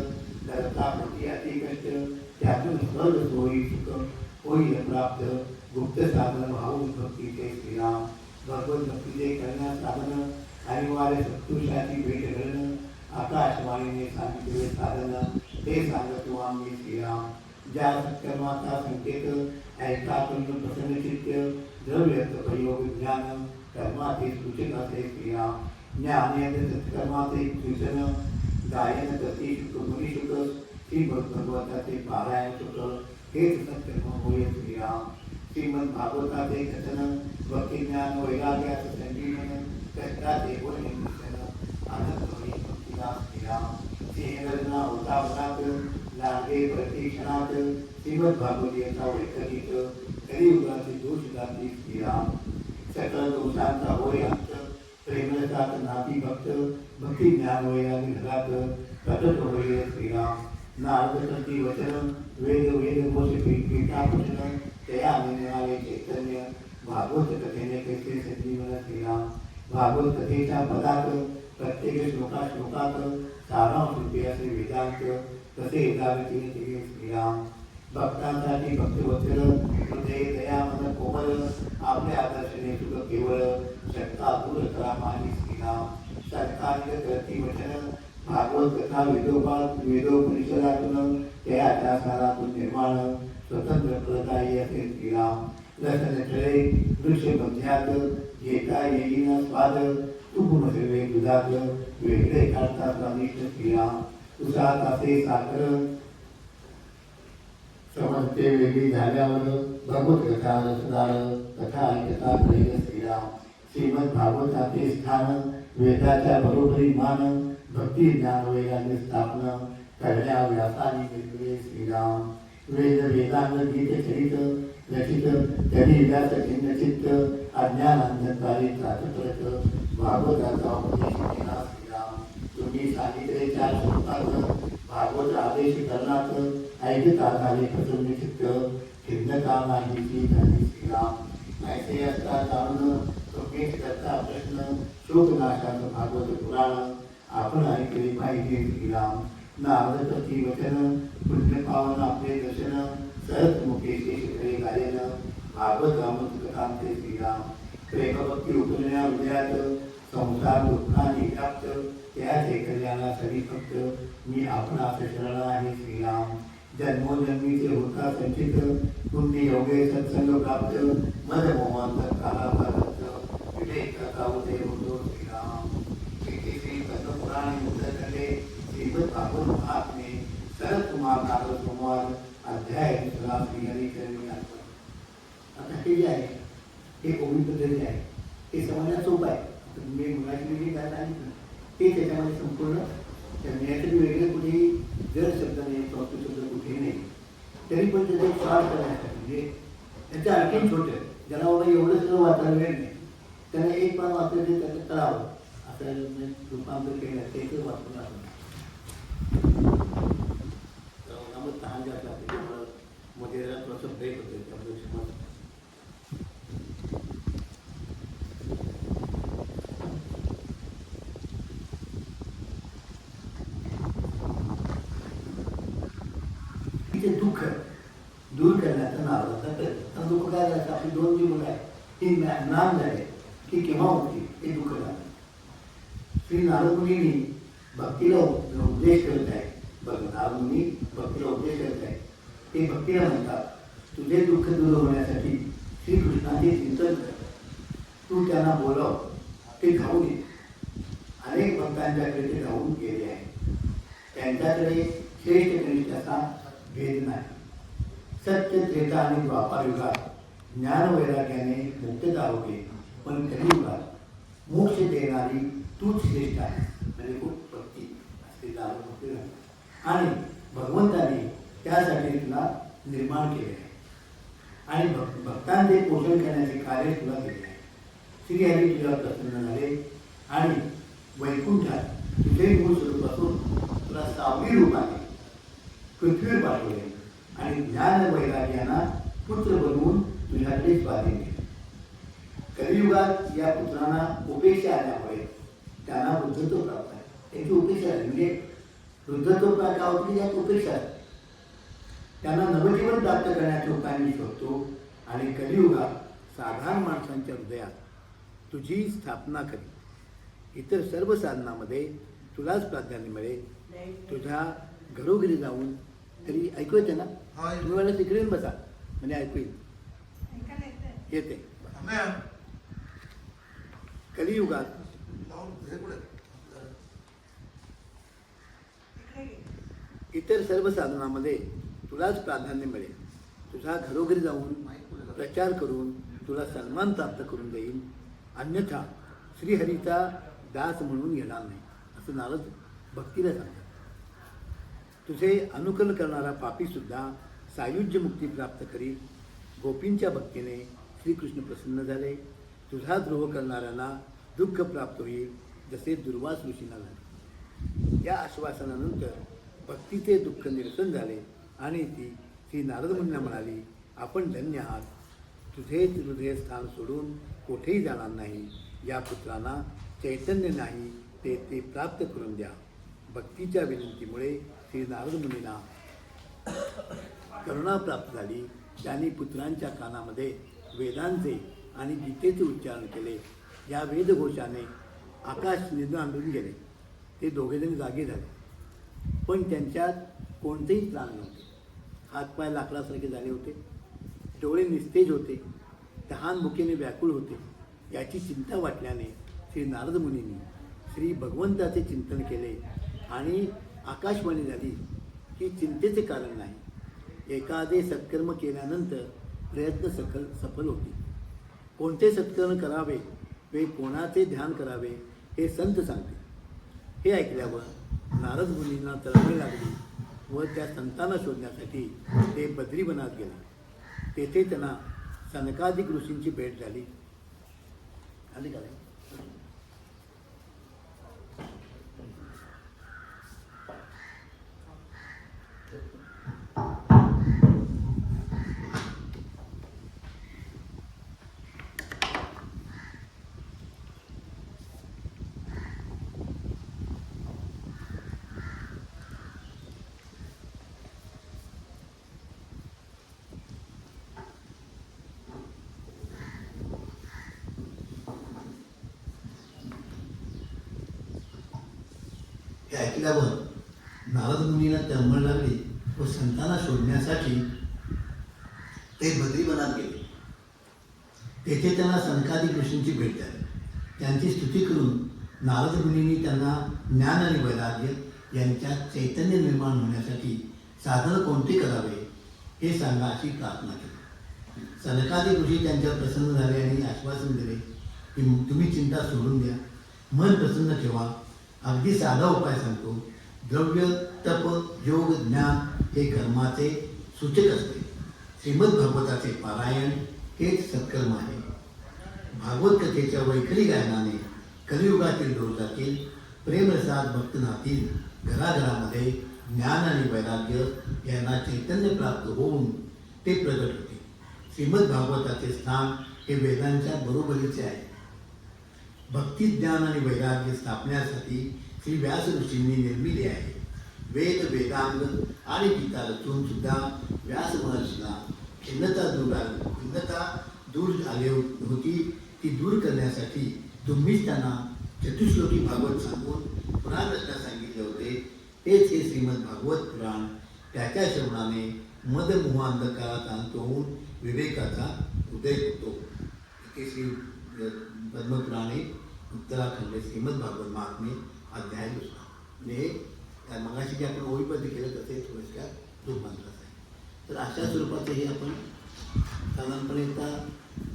करता प्रती अति कष्ट त्यातून सहज होई सुख होईल प्राप्त गुप्त साधन भावून भक्तीचे श्रीराम. भगवत भक्तीचे करण्यास साधन अनिवार्य सत्पुरुषाची भेट घडणं आकाशवाणीने सांगितले साधन हे सांगतो आम्ही श्रीराम. ज्या सत्कर्माचा संकेत ऐका करून प्रसन्न चित्त द्रव्य प्रयोग ज्ञान कर्माचे सूचक असे श्रीराम. ज्ञान सत्कर्माचे सूचन गायन गती मुनी शुक श्री भगवताचे पारायण सुख हेच सत्कर्म होय श्रीराम. श्रीमद भागवताचे कथन भक्ती ज्ञान वैराग्याचं संजीवन कष्टाचे होय आनंद होई भक्तीला श्रीराम. सिंहगर्जना होता वनात लागे प्रतिक्षणात श्रीमद भागवताचा वैकलित कलियुगाचे दोष दाती श्रीराम. सकल दोषांचा होय अंत प्रेमरसात नाती भक्त भक्ती ज्ञान वैरागी घरात प्रकट होय श्रीराम. नारद प्रति वचन वेद वेद घोष पीठापचन तया मिळाले चैतन्य भागवत कथेने कैसे संजीवन श्रीराम. भागवत कथेच्या पदात प्रत्येक श्लोकात सारांश रूपी असे वेदांत कसे उदाहरण केले श्रीराम. भक्तांसाठी भक्तवत्सल हृदय दया मन कोमल आपल्या आदर्शने सुख केवळ शक्ता दूर करा मानी श्रीराम. सरकारी करती वचन भागवत कथा वेदोपनिषदातून त्या सारातून निर्माण स्वतंत्र फलदायी असे श्रीराम. रसन छळे दृश्य बंध्यात घेता येईना स्वाद तुकुम सर्वे दुधात वेगळे काढता स्वादिष्ट श्रीराम. उसात असे साखर समजते वेगळी झाल्यावर भगवत कथा रसदार कथा ऐकता कळेल श्रीराम. श्रीमद भागवताचे स्थान वेदाच्या बरोबरी मान भक्ती ज्ञान वैराग्य स्थापना करण्या व्यासाने मिळविले श्रीराम. वेद वेदांग गीत चरित रचित तरी व्यास चित्त अज्ञान अंधकारे त्रासपरत भागवताचा उपदेश केला श्रीराम. तुम्ही सांगितले 4 श्लोकात भागवत आदेश करणात ऐकता झाले प्रसन्न चित्त खिन्नता नाहीची झाली श्रीराम. ऐसे असता जाणून तुम्हीच करता प्रश्न शोकनाशाचं भागवत पुराण आपण ऐकले पाहिजे श्रीराम. नारद प्रति वचन पुण्य पावन आपले दर्शन सहज मुखे शेषकडे गायन भागवत अमृत कथांचे श्रीराम. प्रेमभक्ती उतरण्या हृदयात संसार दुःखाने व्याप्त त्याचे कल्याणासाठी फक्त मी आपणास शरण आहे श्रीराम. जन्मोजन्मीचे होता संचित पुण्य योगे सत्संग प्राप्त मद मोहांतर कालापारत विवेक होते होतो श्रीराम. श्री पद्मपुराण मुद्रकले श्रीमद भागवत महात्मे सरत कुमार नारद सोमवार अध्याय 2 श्रीहरिचरणी अर्पण. आता हे जे आहे हे कोविड पद्धती आहे हे समजण्यास सोपं आहे. मी मुलाची जी काय सांगितलं ते त्याच्यामध्ये संपूर्ण त्याच्यासाठी वेगळे कुठेही जर शब्द नाही संस्कृत शब्द कुठेही नाही तरी पण त्याचा एक स्वार करण्यासाठी म्हणजे त्याचं आणखीन छोटं ज्याला बाबा एवढं सगळं वाचायला वेळ नाही त्याला एक पान वाचलं ते त्याचं कळावं असं रूपांतर केलं त्याचं वाचून आपण तहान जे असतात त्याच्यामुळं मध्ये जरा थोडंसं ब्रेक होतं त्यामुळे दुःख दूर करण्याचं नाव तर दुःख काय झालं आपली 2 जी मुलं आहेत ती ज्ञान झाले ती केव्हा होती हे दुःख झालं. श्री नारद मुनींनी भक्तीला उपदेश करत आहे बघ नारदमुनी भक्तीला उपदेश करत आहे. ते भक्तीला म्हणतात, तुझे दुःख दूर होण्यासाठी श्रीकृष्णाचे चिंतन कर. तू त्यांना बोलव, ते धावून ये. अनेक भक्तांच्याकडे ते धावून गेले आहे. त्यांच्याकडे श्रेष्ठ कनिष्ठ असा भेद नाही. सत्य, त्रेता आणि द्वापार युगात ज्ञान वैराग्याने मुक्तता होते, पण कलियुगात मोक्ष देणारी तूच श्रेष्ठ आहे. म्हणजे खूप भक्ती असते आणि भगवंताने त्यासाठी तुला निर्माण केले आहे आणि भक्तांचे पोषण करण्याचे कार्य तुला केले आहे. श्रीहरी तुझ्यावर प्रसन्न झाले आणि वैकुंठात तुझे मूळ स्वरूप असून तुला सावली रूपाने पृथ्वीवर पाठवले आणि ज्ञान वैराग्याना पुत्र बनवून तुझ्याकडे स्वाधीन केले. कलियुगात या पुत्रांना उपेक्षा आल्यामुळे त्यांना वृद्धत्व प्राप्त आहे. त्यांची उपेक्षा आहे, म्हणजे वृद्धत्व प्राप्त होती यात उपेक्षा आहे. त्यांना नवजीवन प्राप्त करण्याचे उपाय मी शोधतो आणि कलियुगात साधारण माणसांच्या हृदयात तुझी स्थापना करी. इतर सर्व साधनामध्ये तुलाच प्राधान्य मिळेल. तुझ्या घरोघरी जाऊन तरी ऐकू येते ना? तुम्ही मला तिकडे येऊन बसा म्हणजे ऐकू येईल. येते. कलियुगात इतर सर्व साधनामध्ये तुलाच प्राधान्य मिळेल. तुझ्या घरोघरी जाऊन प्रचार करून तुला सन्मान प्राप्त करून देईन. अन्यथा श्रीहरीचा दास म्हणून घेणार नाही असं नारद भक्तीला सांगतात. तुझे अनुकरण करणारा पापीसुद्धा सायुज्य मुक्ती प्राप्त करी. गोपींच्या भक्तीने श्रीकृष्ण प्रसन्न झाले. तुझा द्रोह करणाऱ्यांना दुःख प्राप्त होईल, जसे दुर्वास ऋषींना झाले. या आश्वासनानंतर भक्तीचे दुःख निरसन झाले आणि ती श्री नारदमुनींना म्हणाली, आपण धन्य आहात. तुझेच हृदय स्थान सोडून कोठेही जाणार नाही. या पुत्रांना चैतन्य नाही ते प्राप्त करून द्या. भक्तीच्या विनंतीमुळे श्री नारदमुनींना करुणा प्राप्त झाली. त्यांनी पुत्रांच्या कानामध्ये वेदांचे आणि गीतेचे उच्चारण केले. या वेदघोषाने आकाश निर्माण गेले. ते दोघेजण जागे झाले, पण त्यांच्यात कोणतेही प्राण नव्हते. हातपाय लाकडासारखे झाले होते, डोळे निस्तेज होते, तहान भुकेने व्याकुळ होते. याची चिंता वाटल्याने श्री नारदमुनींनी श्री भगवंताचे चिंतन केले आणि आकाशवाणी झाली की चिंतेचे कारण नाही. एखादे सत्कर्म केल्यानंतर प्रयत्न सफल होते. कोणते सत्कर्म करावे वे कोणाचे ध्यान करावे हे संत सांगते. हे ऐकल्यावर नारद मुनींना तळमळ लागली व त्या संतांना शोधण्यासाठी ते बद्रीवनात गेले. तेथे त्यांना सनकादिक ऋषींची भेट झाली. आली का? हे ऐकल्यावर नारद मुनींना तळमळ लागली व संतांना शोधण्यासाठी ते बद्रीवनात गेले. तेथे त्यांना सनकादिक ऋषींची भेट झाली. त्यांची स्तुती करून नारद मुनींनी त्यांना ज्ञान आणि वैराग्य यांच्यात चैतन्य निर्माण होण्यासाठी साधन कोणते करावे हे सांगा अशी प्रार्थना केली. सनकादिक ऋषी त्यांच्यावर प्रसन्न झाले आणि आश्वासन दिले की तुम्ही चिंता सोडून द्या, मन प्रसन्न ठेवा. अगदी साधा उपाय सांगतो. द्रव्य, तप, योग, ज्ञान हे कर्माचे सूचक असते. श्रीमद भागवताचे पारायण हेच सत्कर्म आहे. भागवत कथेच्या वैखरी गायनाने कलियुगातील दूर जातील. प्रेमरसात भक्त नातील. घराघरामध्ये ज्ञान आणि वैराग्य यांना चैतन्य प्राप्त होऊन ते प्रगट होते. श्रीमद भागवताचे स्थान हे वेदांच्या बरोबरीचे आहे. भक्ती, ज्ञान आणि वैराग्य स्थापण्यासाठी श्री व्यास ऋषींनी निर्मिले आहे. वेद, वेदांग आणि गीता रचून सुद्धा व्यास महर्षींना खिन्नता दूर आली होती. ती दूर करण्यासाठी तुम्हीच त्यांना चतुश्लोकी भागवत सांगून पुराण रचना सांगितले होते. तेच हे श्रीमद भागवत पुराण त्याच्या श्रवणाने मदमोह अंधकारात अंतवून विवेकाचा उदय होतो. इथे श्री पद्मपुराणे उत्तराखंड श्रीमद भागवत महात्म्य अध्याय 2. म्हणजे मगाशी जे आपण ओळीबद्ध केलं तसे थोडक्यात रूपांतराचं आहे. तर अशा स्वरूपाचं हे आपण साधारणपणे आता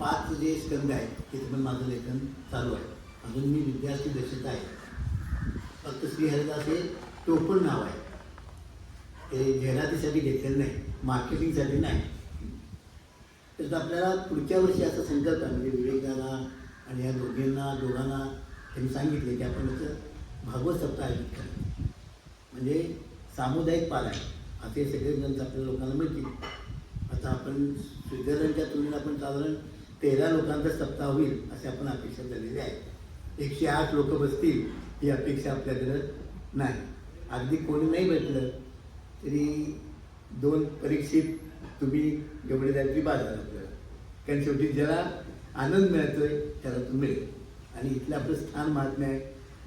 5 जे स्कंद आहेत तिथे पण माझं लेखन चालू आहे. अजून मी विद्यार्थी दशेत आहे. फक्त श्री हरिदास हे टोपण नाव आहे, ते जाहिरातीसाठी घेतलेलं नाही, मार्केटिंगसाठी नाही. तर आपल्याला पुढच्या वर्षी असा संकल्प आहे, म्हणजे विवेकदादा आणि या दोघांना त्यांनी सांगितले की आपण याचं भागवत सप्ताह आयोजित करायचं. म्हणजे सामुदायिक पारायण असे सगळे ग्रंथ आपल्या लोकांना मिळतील. आता आपण स्वित्झर्लंडच्या तुलनेत आपण साधारण 13 लोकांचा सप्ताह होईल असे आपण अपेक्षा झालेली आहे. 108 लोक बसतील ही अपेक्षा आपल्याकडं नाही. अगदी कोणी नाही भेटलं तरी 2 परीक्षित तुम्ही एवढे द्या तरी बाद झालं आपल्याला. कारण शेवटी ज्याला आनंद मिळतोय त्याला तो मिळेल. आणि इथलं आपलं स्थान महात्म्य आहे,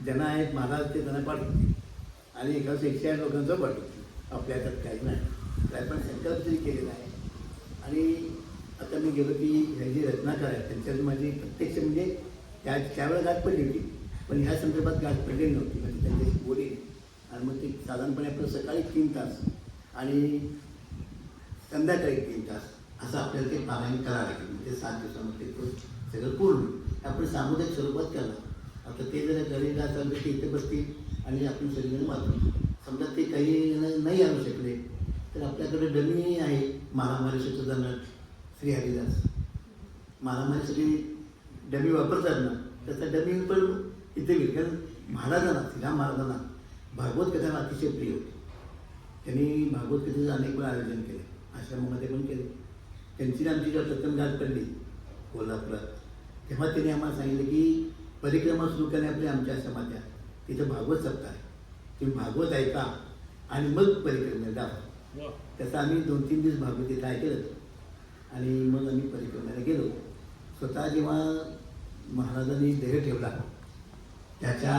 ज्यांना आहेत महाराज ते त्यांना पाठवतील आणि एखादं 108 लोकांचं पाठवतील. आपल्या हातात काही नाही, काय पण संकल्प तरी केलेला आहे. आणि आता मी गेलो की ह्या जे रत्नाकर आहेत त्यांच्यात माझी प्रत्यक्ष म्हणजे त्यावेळेला गाठ पडली होती, पण ह्या संदर्भात गाठ पडलेली नव्हती. म्हणजे त्यांच्याशी बोलली आणि मग ते साधारणपणे आपलं सकाळी 3 तास आणि संध्याकाळी 3 तास असं आपल्याला ते पारायण करावं लागेल. म्हणजे 7 दिवसामध्ये ते सगळं पूर्ण आपण सामुदायिक स्वरूपात करणार. आता ते जर गणित असेल तर ते इथे बसतील आणि आपण सगळेजण वाचू. समजा ते काही नाही आणू शकले तर आपल्याकडे डमी आहे, मारामारीसाठी जाणार श्री हरिदास मारामारीसाठी डमी वापरतात ना, त्याचा डमी पण इथे होईल. कारण महाराजांना श्रीराम महाराजांना भागवत कथांना अतिशय प्रिय होते. त्यांनी भागवत कथेचं अनेक वेळा आयोजन केले, आश्रमामध्ये पण केले. त्यांची आमची जेव्हा प्रथम गाठ पडली कोल्हापुरात तेव्हा त्यांनी आम्हाला सांगितलं की परिक्रमा सुरू करणे आपल्या आमच्या आश्रमात या, तिथं भागवत सप्ताह आहे, तुम्ही भागवत ऐका आणि मग परिक्रमेला जावा. त्याचं आम्ही 2-3 दिवस भागवत इथं ऐकलं आणि मग आम्ही परिक्रमेला गेलो. स्वतः जेव्हा महाराजांनी देह ठेवला त्याच्या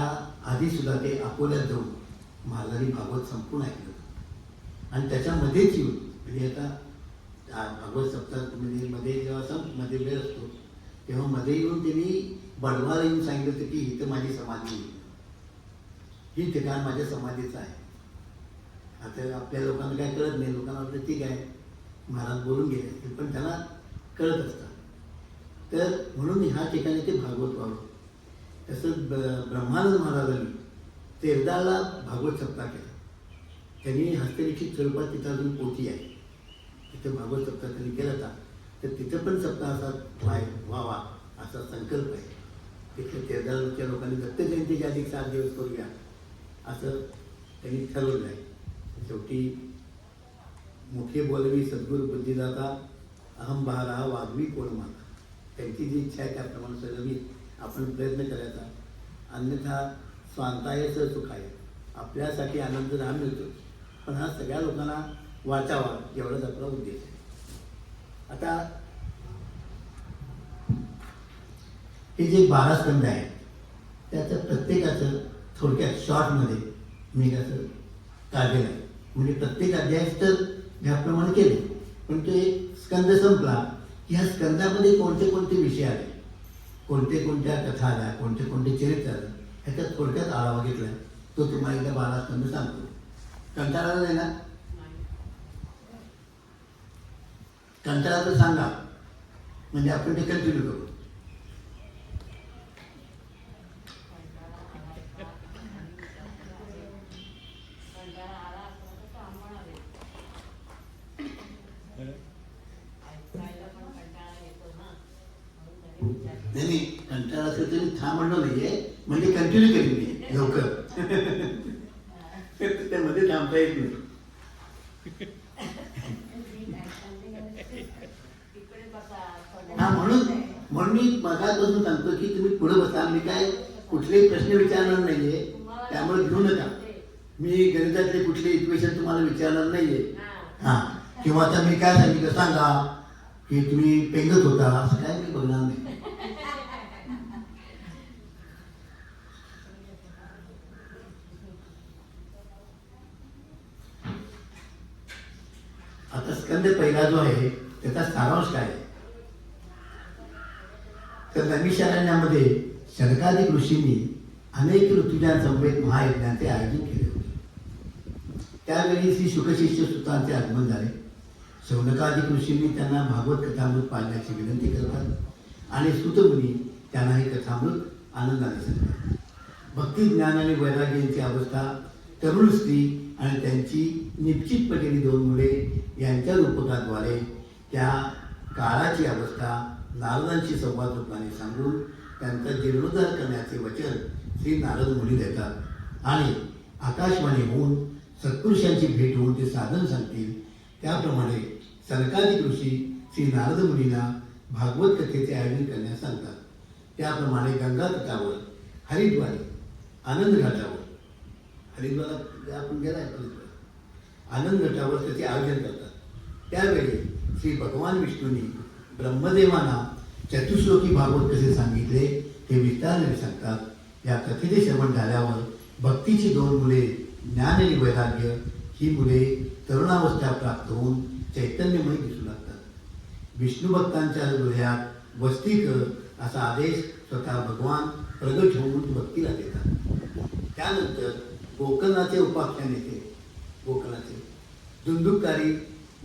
आधीसुद्धा ते अकोल्यात जाऊन महाराजांनी भागवत संपूर्ण ऐकलं आणि त्याच्यामध्येच येऊन म्हणजे आता भागवत सप्ताह म्हणजे मध्ये जेव्हा मध्ये वेळ असतो तेव्हा मध्ये येऊन त्यांनी बडवाला येऊन सांगितलं होतं की इथं माझी समाधी आहे, ही ठिकाण माझ्या समाधीचं आहे. आता आपल्या लोकांना काय कळत नाही, लोकांना वाटतं ठीक आहे महाराज बोलून गेले, पण त्यांना कळत असतं. तर म्हणून ह्या ठिकाणी ते भागवत व्हावं. तसंच ब्रह्मानंद महाराजांनी तेरदाला भागवत सप्ताह केला. त्यांनी हस्तलिखित स्वरूपात तिथं अजून पोथी आहे, तिथं भागवत सप्ताह त्यांनी केला होता. तर तिथं पण सप्ताह असा व्हावा असा संकल्प आहे. तिथल्या तेरदाच्या लोकांनी दत्त जयंतीच्या आधी 7 दिवस करूया असं त्यांनी ठरवलं आहे. शेवटी मुखे बोलवी सद्गुरू बुद्धिदाता अहम बहारा वाघवी कोण माता, त्यांची जी इच्छा आहे त्याप्रमाणे सगळं आपण प्रयत्न करायचा. अन्यथा स्वांतायच सुखाय, आपल्यासाठी आनंद राम मिळतो पण हा सगळ्या लोकांना वाचावा एवढाच आपला उद्देश आहे. आता हे जे 12 स्कंद आहेत त्याचं प्रत्येकाचं थोडक्यात शॉर्टमध्ये मी कसं काढलेलं आहे. म्हणजे प्रत्येक अध्याय तर ह्याप्रमाणे केले, पण तो एक स्कंद संपला की ह्या स्कंदामध्ये कोणते कोणते विषय आले, कोणते कोणत्या कथा आल्या, कोणते कोणते चरित्र आलं, ह्याच्यात थोडक्यात आढावा घेतला. तो तुम्हाला एकदा 12 स्कंद सांगतो. कंटाळा नाही ना? कंटाळा तर सांगा म्हणजे आपण ते कंटिन्यू करू. नाही कंटाळा असेल तरी था म्हणणं नाहीये, म्हणजे कंटिन्यू करीन मी लवकर. त्यामध्ये थांबता येत नाही. हा म्हणून मी मगापासून सांगतो की तुम्ही पुढे बसा. मी काय कुठलेही प्रश्न विचारणार नाहीये, त्यामुळे घेऊ नका. मी गणितातले कुठले इक्वेशन तुम्हाला विचारणार नाहीये. हा किंवा आता मी काय सांगितलं सांगा की तुम्ही पेंगत होता असं काय मी बघणार नाही. स्कंद पहिला जो आहे त्याचा सारांश काय आहे? तर नैमिषारण्यामध्ये शनकादिक ऋषींनी अनेक ऋतुजांसमवेत महायज्ञाचे आयोजन केले होते. त्यावेळी श्री शुकशिष्य सुतांचे आगमन झाले. शौनकादिक ऋषींनी त्यांना भागवत कथामृत पाळण्याची विनंती करतात आणि सुतमुनी त्यांना ही कथामृत आनंदाने सांगतात. भक्ती, ज्ञान आणि वैराग्यांची अवस्था, तरुण स्त्री आणि त्यांची निश्चित पडलेली 2 मुले यांच्या रूपकाद्वारे त्या काळाची अवस्था नारदांशी संवाद रूपाने सांगून त्यांचा जीर्णोद्धार करण्याचे वचन श्री नारद मुनी देतात आणि आकाशवाणी होऊन सत्पुरुषांची भेट होऊन ते साधन सांगतील. त्याप्रमाणे सनकादिक ऋषी श्री नारद मुनींना भागवत कथेचे आयोजन करण्यास सांगतात. त्याप्रमाणे गंगा तटावर, हरिद्वारी, आनंद घाटावर, हरिद्वाराला आपण गेला आनंद घाटावर त्याचे आयोजन करतात. त्यावेळी श्री भगवान विष्णूंनी ब्रह्मदेवांना चतुश्लोकी भागवत कसे सांगितले हे विस्ताराने सांगतात. या कथेचे श्रवण झाल्यावर भक्तीची 2 मुले, ज्ञान आणि वैराग्य ही मुले तरुणावस्था प्राप्त होऊन चैतन्यमय दिसू लागतात. विष्णू भक्तांच्या हृदयात वस्ती कर असा आदेश स्वतः भगवान प्रगट होऊन भक्तीला देतात. त्यानंतर गोकर्णाचे उपाख्यान येते. गोकर्णाचे दुंदुकारी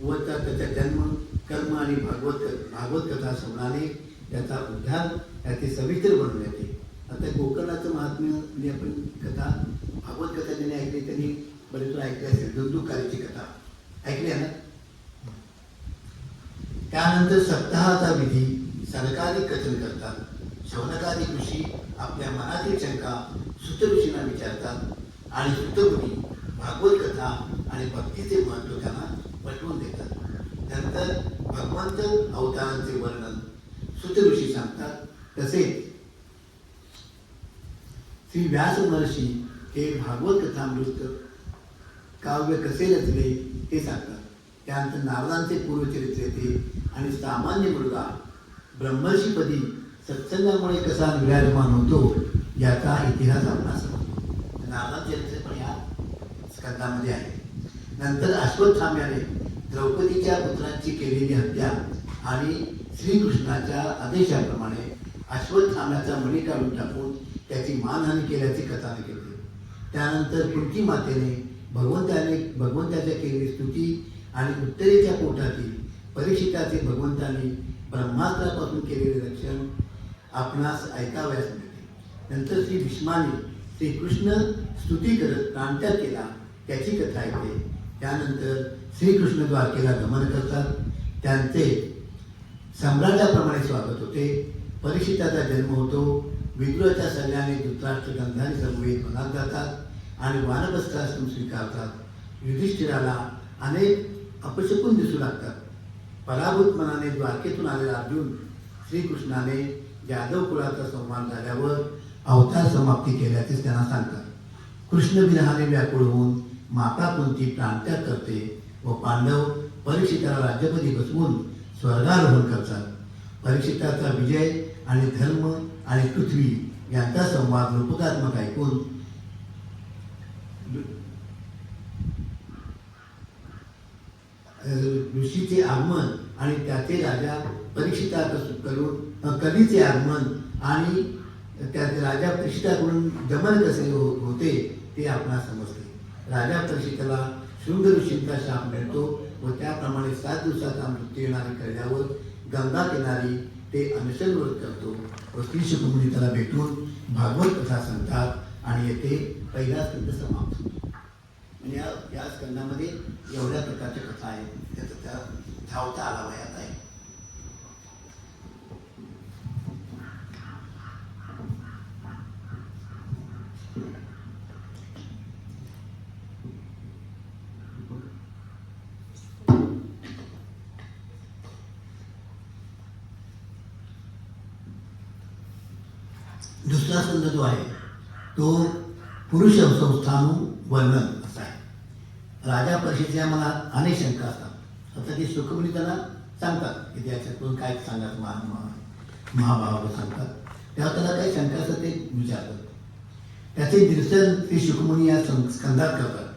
व त्याचा जन्म, कर्म आणि भागवत कथा श्रवणाने त्याचा उद्धार त्याचे सविस्तर बनवून येते. आता गोकर्णाचं महात्म्य म्हणजे आपण कथा, भागवत कथा ज्यांनी ऐकली त्यांनी बरेच ऐकले असेल. दुंदुकारीची कथा ऐकली आहे ना. त्यानंतर सप्ताहाचा विधी सनकादिक कथन करतात. शौनकादिक ऋषी आपल्या मनातील शंका सुत ऋषींना विचारतात आणि सुतमुनी भागवत कथा आणि भक्तीचे महत्त्व त्यांना पटवून देतात. नंतर भगवंत अवतारांचे वर्णन सुत ऋषी सांगतात. तसेच श्री व्यास महर्षी हे भागवत कथामृत काव्य कसे रचले ते सांगतात. त्यानंतर नारदांचे पूर्वचरित्र येते आणि सामान्य मुलगा ब्रह्मर्षीपदी सत्संगामुळे कसा विराजमान होतो याचा इतिहास आपणास समजतो. नारदांचे चरित्र पण या स्कंदामध्ये आहे. नंतर अश्वत्थाम्याने द्रौपदीच्या पुत्रांची केलेली हत्या आणि श्रीकृष्णाच्या आदेशाप्रमाणे अश्वत्थाम्याचा मणी काढून टाकून त्याची मानहानी केल्याची कथाने केली. त्यानंतर कुंती मातेने भगवंताच्या केलेली स्तुती आणि उत्तरेच्या पोटातील परीक्षिताचे भगवंतांनी ब्रह्मास्त्रापासून केलेले रक्षण आपणास ऐकावयास मिळते. नंतर श्री भीष्माने श्रीकृष्ण स्तुती करत प्राणत्याग केला त्याची कथा येते. त्यानंतर श्रीकृष्ण द्वारकेला गमन करतात. त्यांचे सम्राटाप्रमाणे स्वागत होते. परीक्षिताचा जन्म होतो. विदुराच्या सल्ल्याने धृतराष्ट्र गंधारी समवेत वनात जातात आणि वानप्रस्थाश्रम स्वीकारतात. युधिष्ठिराला अनेक अपशकुन दिसू लागतात. पराभूत मनाने द्वारकेतून आलेला अर्जुन श्रीकृष्णाने यादव कुळाचा संहार झाल्यावर अवतार समाप्ती केल्याचे त्यांना सांगतात. कृष्ण विरहाने व्याकुळ होऊन माता कुंती प्राणत्याग करते व पांडव परीक्षिताला राज्यपदी बसवून स्वर्गारोहण करतात. परीक्षिताचा विजय आणि धर्म आणि पृथ्वी यांचा संवाद रूपकात्मक ऐकून ऋषीचे आगमन आणि त्याचे राजा परीक्षिताकडून कलीचे आगमन आणि त्याचे राजा परीक्षिताकडून दमन कसे होते ते आपणास समजते. राजा परीक्षिताला शृंग ऋषींचा शाप मिळतो व त्याप्रमाणे 7 दिवसाचा मृत्यू येणारे कळल्यावर गंगा किनारी ते अनशन व्रत करतो व श्री शुकमुनी त्याला भेटून भागवत कथा सांगतात आणि येथे पहिला स्कंद समाप्त होतो. म्हणजे या स्कंदामध्ये एवढ्या प्रकारच्या कथा आहेत. त्याचा त्या धावता आलावयात आहे. दुसरा स्कंद जो आहे तो पुरुष संस्थानु वर्णन असा आहे. राजा परीक्षेच्या मनात अनेक शंका असतात. आता ते सुखमुनी त्यांना सांगतात की त्याच्यातून काय सांगतात महाभावाला सांगतात. तेव्हा त्याला काही शंका असतात ते विचारतात. त्याचे निरसन श्री सुखमुनी या स्कंदात करतात.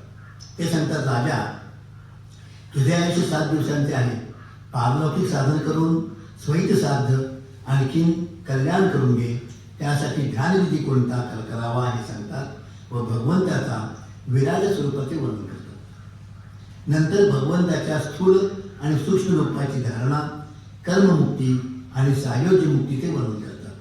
ते सांगतात राजा तुझे आयुष्य 7 दिवसांचे आहे. पारलौकिक साधन करून स्वहित साध्य आणखीन कल्याण करून घे. त्यासाठी ध्यानविधी कोणता करावा हे सांगतात व भगवंताचा विराट स्वरूपाचे वर्णन करतात. नंतर भगवंताच्या स्थूल आणि सूक्ष्म रूपाची धारणा, कर्ममुक्ती आणि सायोज्य मुक्तीचे वर्णन करतात.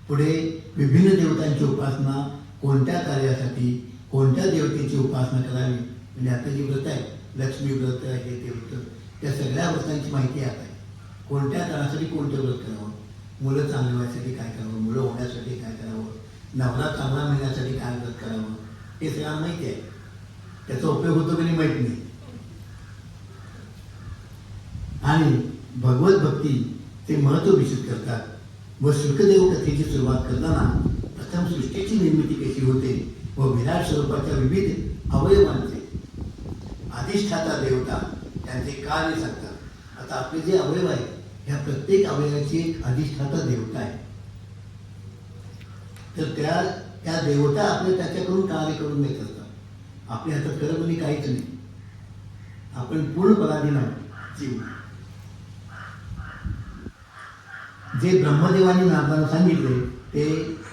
पुढे विभिन्न देवतांची उपासना, कोणत्या कार्यासाठी कोणत्या देवतेची उपासना करावी, म्हणजे आता जी व्रत आहे, लक्ष्मी व्रत आहे, ते व्रत, त्या सगळ्या व्रतांची माहिती आता आहे. कोणत्या काळासाठी कोणतं व्रत करावं, मुलं चांगलं व्हायसाठी काय करावं, मुलं होण्यासाठी काय करावं, नवरा चांगला मिळण्यासाठी काय व्रत करावं, हे सगळ्यांना माहिती आहे. त्याचा उपयोग होतो की नाही माहीत नाही. आणि भगवत भक्ती ते महत्त्व विशेष करतात व शुकदेव कथेची सुरुवात करताना प्रथम सृष्टीची निर्मिती कशी होते व विराट स्वरूपाच्या विविध अवयवांचे अधिष्ठाता देवता त्यांचे कार्य सांगतात. आता आपले जे अवयव आहे, ह्या प्रत्येक अवयवाची एक अधिष्ठाता देवता आहे. तर त्या देवता आपले त्याच्याकडून कार्य करून देत असतात. आपल्या हातात करमणी काहीच नाही. आपण पूर्ण पराधीन आहोत जीव. जे ब्रह्मदेवानी नारदांना सांगितले ते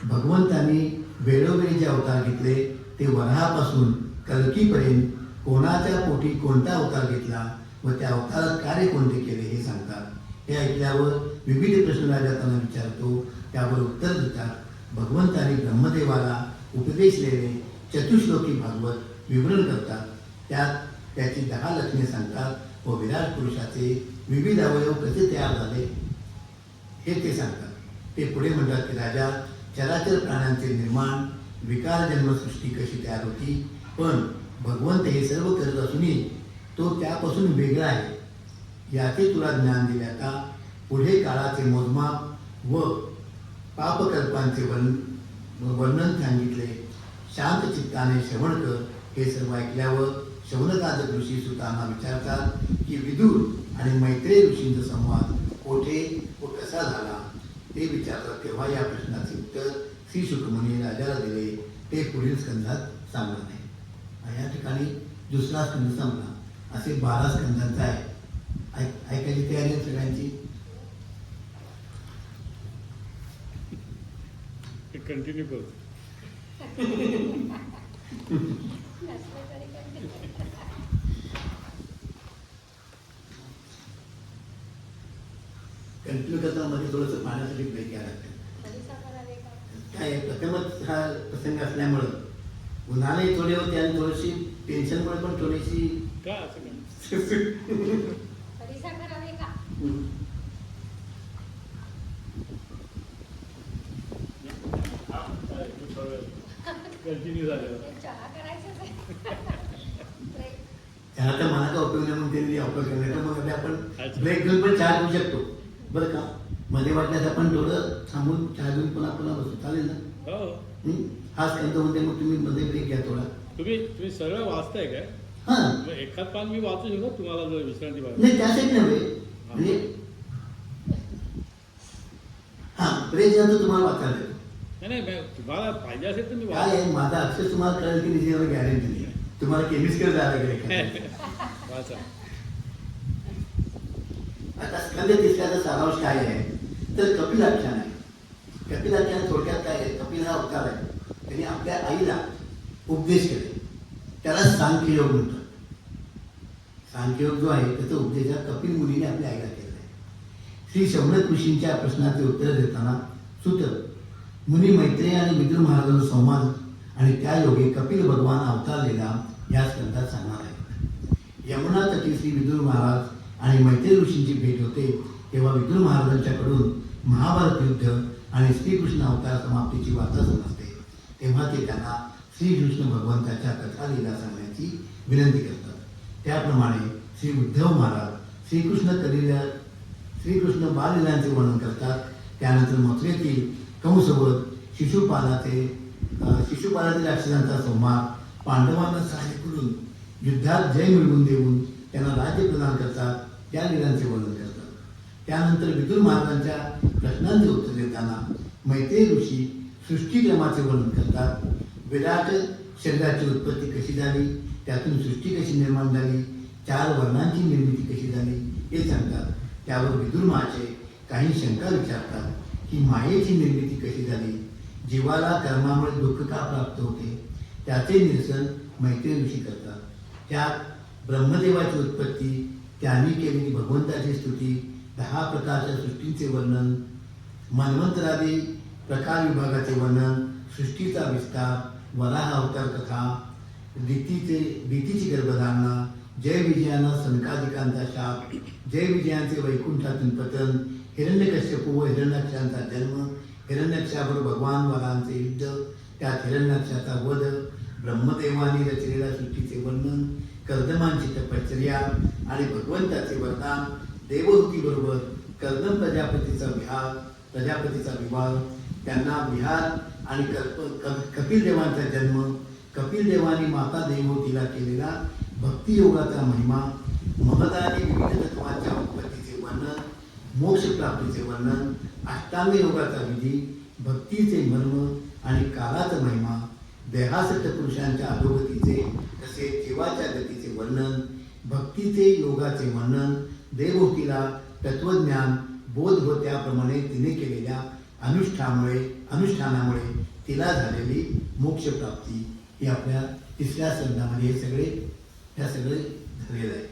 भगवंतांनी वेळोवेळी जे अवतार घेतले ते वराहापासून कल्कीपर्यंत कोणाच्या पोटी कोणता अवतार घेतला व त्या अवतारात कार्य कोणते केले हे सांगतात. हे ऐकल्यावर विविध प्रश्न राजा त्यांना विचारतो, त्यावर उत्तर देतात. भगवंतांनी ब्रह्मदेवाला उपदेशलेले चतुश्लोकी भागवत विवरण करतात. त्यात त्याची 10 लक्षणे सांगतात व विराट पुरुषाचे विविध अवयव कसे तयार झाले हे ते सांगतात. ते पुढे म्हणतात की राजा, चराचर प्राण्यांचे निर्माण, विकार जन्मसृष्टी कशी तयार होती, पण भगवंत हे सर्व करत असूनही तो त्यापासून वेगळा आहे याचे तुला ज्ञान दिले. आता पुढे काळाचे मोजमाप व पापकल्पांचे वर्णन सांगितले. शांत चित्ताने श्रवण कर. हे सर्व ऐकल्यावर शौनकादिक ऋषी सुतांना विचारतात की विदुर आणि मैत्रेय ऋषींचा संवाद कोठे व कसा झाला ते विचारतात. तेव्हा या प्रश्नाचे उत्तर श्री शुकमुनी राजाला दिले. ते पुढील स्कंधात सांगत नाही. या ठिकाणी दुसरा स्कंध संपला. असे 12 स्कंधांचा आहे. ऐकायची तयारी आहे सगळ्यांची? कंटिन्यू करू. कंटिन्यू करताना मध्ये थोडंसं पाण्यासाठी ब्रेक घ्यायला लागतं. काय आहे, प्रथमच हा प्रसंग असल्यामुळं उन्हाळाही थोडे होते आणि थोडीशी टेन्शनमुळे पण थोडीशी का असं काय? कंटिन्यू झालं. त्याला तर मला का उपयोग नाही म्हणून त्यांनी ऑफर करण्याचा. मग आपण ब्रेक घेऊन पण चहा घेऊ शकतो बरं का. मध्ये वाटल्यास आपण थोडं थांबून चहा घेऊन पुन्हा बसू, चालेल ना? हो. हा स्कंद म्हणते, मग तुम्ही मध्ये ब्रेक घ्या थोडा. तुम्ही सरळ वाचताय काय? हां मग एखाद पान मी वाचू शकतो तुम्हाला जर विश्रांती पाहिजे. नाही, त्यासाठी नव्हे. म्हणजे हां, ब्रेक नंतर तुम्हाला वाचायला देतो. नाही, तुम्हाला पाहिजे असेल तर मी काय आहे, माझा अक्षर तुम्हाला कळेल की नाही यावर गॅरंटी नाही. तुम्हाला केमिस्ट्री जायला गेले. वाचा. आता स्कंद तिसऱ्याचा सारांश काय आहे तर कपिलाख्यान आहे. कपिलाख्यान थोडक्यात काय आहे, कपिल हा अवतार आहे. त्यांनी आपल्या आईला उपदेश केले. त्याला सांख्ययोग म्हणतात. सांख्ययोग जो आहे त्याचा उपदेश कपिल मुनीने आपल्या आईला केला आहे. श्री शौनक ऋषींच्या प्रश्नाचे उत्तर देताना सुत मुनी मैत्रेय आणि विदुर महाराजांचा संवाद आणि त्या योगे कपिल भगवान अवतारलेला या स्कंधात सांगणार आहे. यमुना तटी श्री विदुर महाराज आणि मैत्रेय ऋषींची भेट होते तेव्हा विदुर महाराजांच्याकडून महाभारत युद्ध आणि श्रीकृष्ण अवतार समाप्तीची वार्ता समजते. तेव्हा ते त्यांना श्रीकृष्ण भगवंताच्या कथा लीला सांगण्याची विनंती करतात. त्याप्रमाणे श्री उद्धव महाराज श्रीकृष्ण बाललीलांचे वर्णन करतात. त्यानंतर मथुरेतील कंसवध शिशुपालातील राक्षसांचा संहार, पांडवांना सहाय्य करून युद्धात जय मिळवून देऊन त्यांना राज्य प्रदान करतात. त्या लीलांचे वर्णन करतात. त्यानंतर विदुर महाराजांच्या प्रश्नांचे उत्तर देताना मैत्रेय ऋषी सृष्टीक्रमाचे वर्णन करतात. विराट शरीराची उत्पत्ती कशी झाली, त्यातून सृष्टी कशी निर्माण झाली, 4 वर्णांची निर्मिती कशी झाली हे सांगतात. त्यावर विदुर महाशय काही शंका विचारतात की मायेची निर्मिती कशी झाली, जीवाला कर्मामुळे दुःख का प्राप्त होते, त्याचे निरसन मैत्रेय ऋषी करतात. त्यात ब्रह्मदेवाची उत्पत्ती, त्यांनी केलेली भगवंताची स्तुती, 10 प्रकारच्या सृष्टींचे वर्णन, मन्वंतरादी प्रकार विभागाचे वर्णन, सृष्टीचा विस्तार, वराह अवतार कथा, भीतीची गर्भधारणा, जय विजयानं सनकादिकांचा शाप, जय विजयांचे वैकुंठातून पतन, हिरण्यकश्यपू व हिरण्याक्षांचा जन्म, हिरण्याक्षाबरोबर भगवान वरांचे युद्ध, त्यात हिरण्याक्षाचा वध, ब्रह्मदेवाने रचलेल्या सृष्टीचे वर्णन, कर्दमांची तपश्चर्या आणि भगवंताचे वरदान, देवहूती बरोबर कर्दम प्रजापतीचा विवाह, त्यांना विहार आणि कपिल देवांचा जन्म, कपिल देवाने माता देवहूतीला केलेला भक्तियोगाचा महिमा, महदानी विविध तत्वांच्या उत्पत्तीचे वर्णन, मोक्ष प्राप्तीचे वर्णन, अष्टांग योगाचा विधी, भक्तीचे मर्म आणि कालाचा महिमा, देहासक्त पुरुषांच्या अधोगतीचे तसेच जीवाच्या गतीचे वर्णन, भक्तीचे योगाचे वर्णन, देवहूतीला तत्वज्ञान बोध व त्याप्रमाणे तिने केलेल्या अनुष्ठानामुळे तिला झालेली मोक्षप्राप्ती ही आपल्या 3ऱ्या स्कंदामध्ये हे सगळे झालेलं आहे.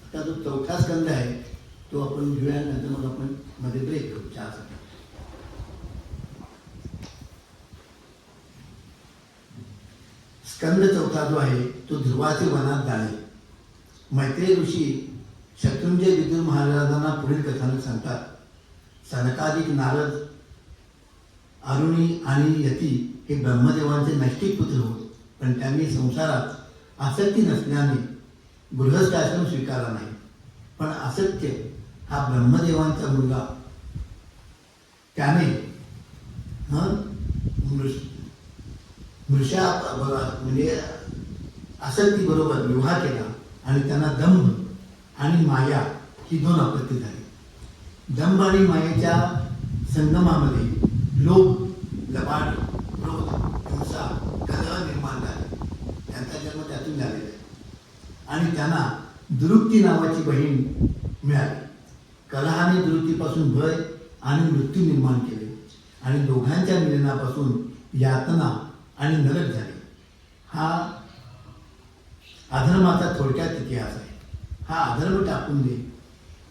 आता जो 4था स्कंद आहे तो आपण घेऊया, नंतर मग आपण मध्ये ब्रेक करू चहासाठी. स्कंद 4था जो आहे तो ध्रुवाचे वनात जाणे. मैत्रेय ऋषी शत्रुंजय विदुर महाराजांना पुढील कथानक सांगतात. सनकादिक, नारद, अरुणी आणि यती हे ब्रह्मदेवांचे नैष्टिक पुत्र होते, पण त्यांनी संसारात आसक्ती नसल्याने गृहस्थाश्रम स्वीकारला नाही. पण असत्य हा ब्रह्मदेवांचा मुलगा त्याने म्हणजे आसक्ती बरोबर विवाह केला आणि त्यांना दंभ आणि माया ही 2 आपत्ती झाली. दंभ आणि मायेच्या संगमामध्ये लोभ, लबाड, क्रोध, हिंसा, कलह निर्माण झाले. त्यांचा जन्म त्यातून झालेला आहे. आणि त्यांना दुरुक्ती नावाची बहीण मिळाली. कलहाने दुरुक्तीपासून भय आणि मृत्यू निर्माण केले आणि दोघांच्या मिलनापासून यातना आणि नरक झाले. हा अधर्माचा थोडक्यात इतिहास आहे. हा अधर्म टाकून दे.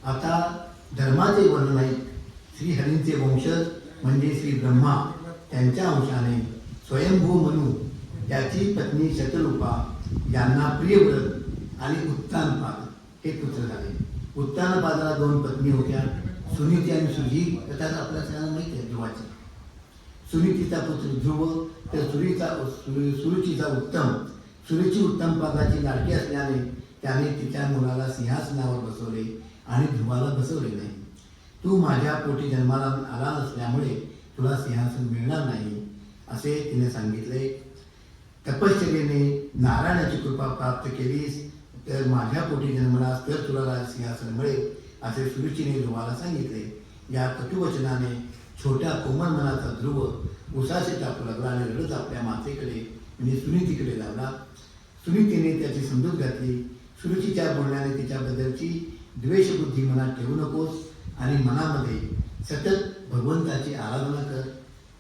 आता धर्माचे वर्णन आहे. श्रीहरींचे वंशज म्हणजे श्री ब्रह्मा, त्यांच्या अंशाने स्वयंभू मनू, त्याची पत्नी शतरूपा यांना प्रियव्रत आणि उत्तानपाद हे पुत्र झाले. उत्तानपादाला 2 पत्नी होत्या, सुनीती आणि सुजी. त्यात आपल्या सगळ्यांना माहिती आहे ध्रुवाची. सुनीतीचा पुत्र ध्रुव, तर सुरुचीचा उत्तम. सुरुची उत्तमपादाची लाडकी असल्याने त्याने तिच्या मुलाला सिंहासनावर बसवले आणि ध्रुवाला बसवले नाही. तू माझ्या पोटी जन्माला आला नसल्यामुळे तुला सिंहासन मिळणार नाही असे तिने सांगितले. तपश्चर्येने नारायणाची कृपा प्राप्त केलीस तर माझ्या पोटी जन्मलास तर तुला सिंहासन मिळेल असे सुरुचीने ध्रुवाला सांगितले. या कटुवचनाने छोट्या कोमल मनाचा ध्रुव उसासे टाकू लागला आणि रडत आपल्या मातेकडे म्हणजे सुनीतीकडे लावला. सुनीतीने त्याची समजूत घातली. सुरुचीच्या बोलण्याने तिच्याबद्दलची द्वेषबुद्धी मनात ठेवू नकोस आणि मनामध्ये सतत भगवंताची आराधना कर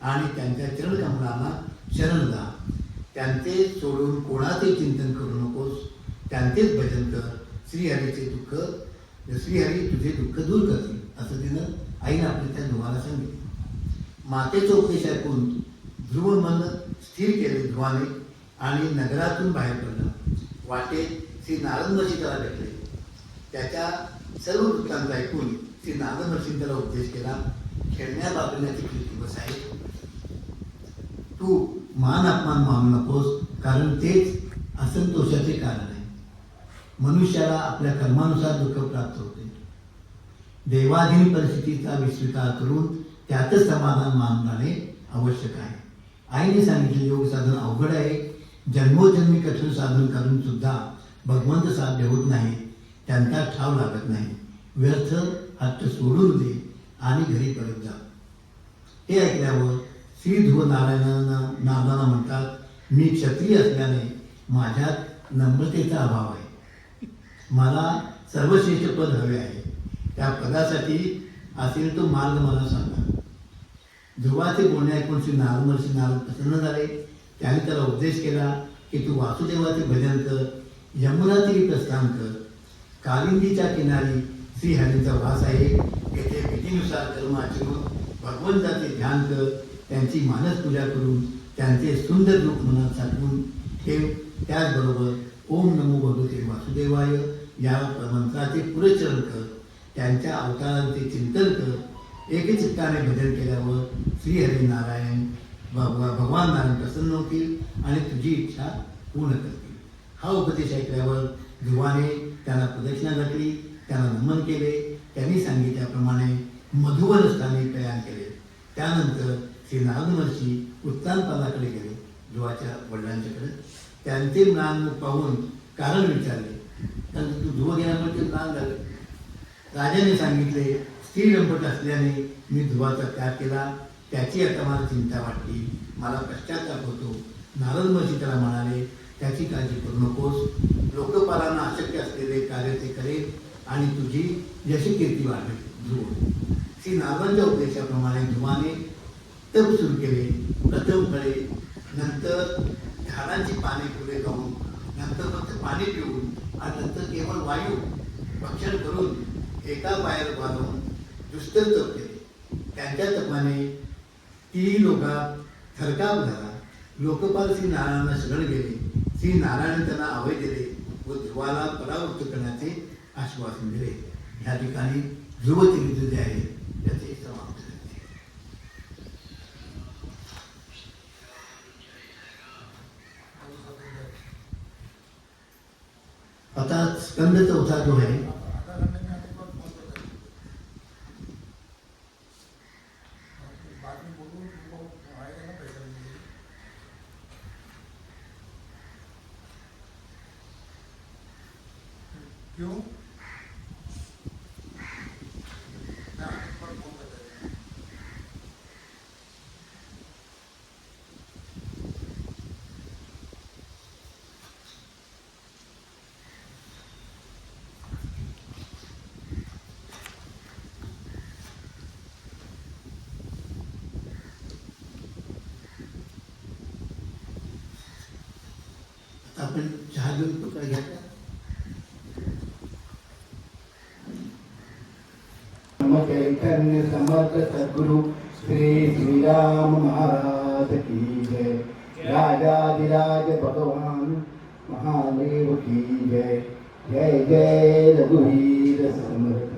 आणि त्यांच्या चरणकमलांना शरण जा. त्यांचे सोडून कोणाचे चिंतन करू नकोस, त्यांचेच भजन कर. श्रीहरी तुझे दुःख दूर करतील असं तिनं आईनं आपल्या त्या ध्रुवाला सांगितलं. मातेचा उपदेश ऐकून ध्रुव मन स्थिर केले ध्रुवाने आणि नगरातून बाहेर पडला. वाटेत श्री नारद महर्षी त्याला भेटले. त्याच्या सर्व वृत्तांत ऐकून श्री नारद महर्षींनी त्याला उपदेश केला. खेळण्या बाबण्याची कृती बस आहे. तू मान अपमान मानू नकोस, कारण तेच असंतोषाचे कारण आहे. मनुष्याला आपल्या कर्मानुसार दुःख प्राप्त होते. देवाधीन परिस्थितीचा विस्वीकार करून त्यातच समाधान मानणे आवश्यक आहे. आईने सांगितले योग साधन अवघड आहे. जन्मोजन्मी कठोर साधन करून सुद्धा भगवंत साध्य होत नाही. त्यांचा ठाव लागत नाही. व्यर्थ हट्ट सोडून दे आणि घरी परत जा. हे ऐकल्यावर श्री ध्रुव नारायणांना म्हणतात, मी क्षत्रिय असल्याने माझ्यात नम्रतेचा अभाव आहे. मला सर्वश्रेष्ठ पद हवे आहे. त्या पदासाठी असेल तो मार्ग मला सांगा. ध्रुवाचे बोलणे ऐकून श्री नारद प्रसन्न झाले. त्याने त्याला उपदेश केला की तू वासुदेवाचे भजन कर, यमुना तीरी प्रस्थान कर. कालिंदीच्या किनारी श्रीहरींचा वास आहे. येथे विधीनुसार कर्म आचरून भगवंताचे ध्यान कर. त्यांची मानस पूजा करून त्यांचे सुंदर रूप मनात साठवून ठेव. त्याचबरोबर ओम नमो भगवते वासुदेवाय या मंत्राचे पुरस्चरण कर. त्यांच्या अवतारांचे चिंतन कर. एकचित्ताने भजन केल्यावर श्रीहरी नारायण भगवान नारायण प्रसन्न होतील आणि तुझी इच्छा पूर्ण करतील. हा उपदेश ऐकल्यावर ध्रुवाने त्यांना प्रदक्षिणा घातली, त्यांना नमन केले. त्यांनी सांगितल्याप्रमाणे मधुवन स्थानी प्रयाण केले. त्यानंतर श्री नारद महर्षी उत्तानपादाकडे गेले, ध्रुवाच्या वडिलांच्याकडे. त्यांचे म्लानमुख पाहून कारण विचारले. नंतर तू ध्रुव गेल्यामुळे ते म्लान झाले. राजाने सांगितले, स्त्री लंपट असल्याने मी ध्रुवाचा त्याग केला. त्याची आता मला चिंता वाटली, मला पश्चाताप होतो. नारद महर्षी त्याला म्हणाले, त्याची काळजी करू नकोस. लोकपालांना अशक्य असलेले कार्य ते करेल आणि तुझी यशकीर्ती वाढवेल. ध्रुव श्री नारदांच्या उपदेशाप्रमाणे ध्रुवाने तप सुरू केले. प्रथम फळे, नंतर झाडांची पाने फुले खाऊन, नंतर फक्त पाणी पिऊन आणि नंतर केवळ वायू भक्षण करून एका पायावर बांधून दुष्टर तप केले. त्यांच्या तपाने ती लोकात थरकाप झाला. लोकपाल श्री नारायणांना शरण गेले. श्री नारायण त्यांना अभय दिले व ध्रुवाला परावृत्त करण्याचे आश्वासन दिले. ह्या ठिकाणी ध्रुवचरित्र जे आहे त्याचे समाप्त झाले. आता स्कंद चौथा जो आहे क्यों? आपण चहा घेऊन पुस्तक घ्या. चैतन्य समर्थ सद्गुरु श्री श्रीराम महाराज की जय. राजाधिराज भगवान महादेव की जय. जय जय रघुवीर समर्थ.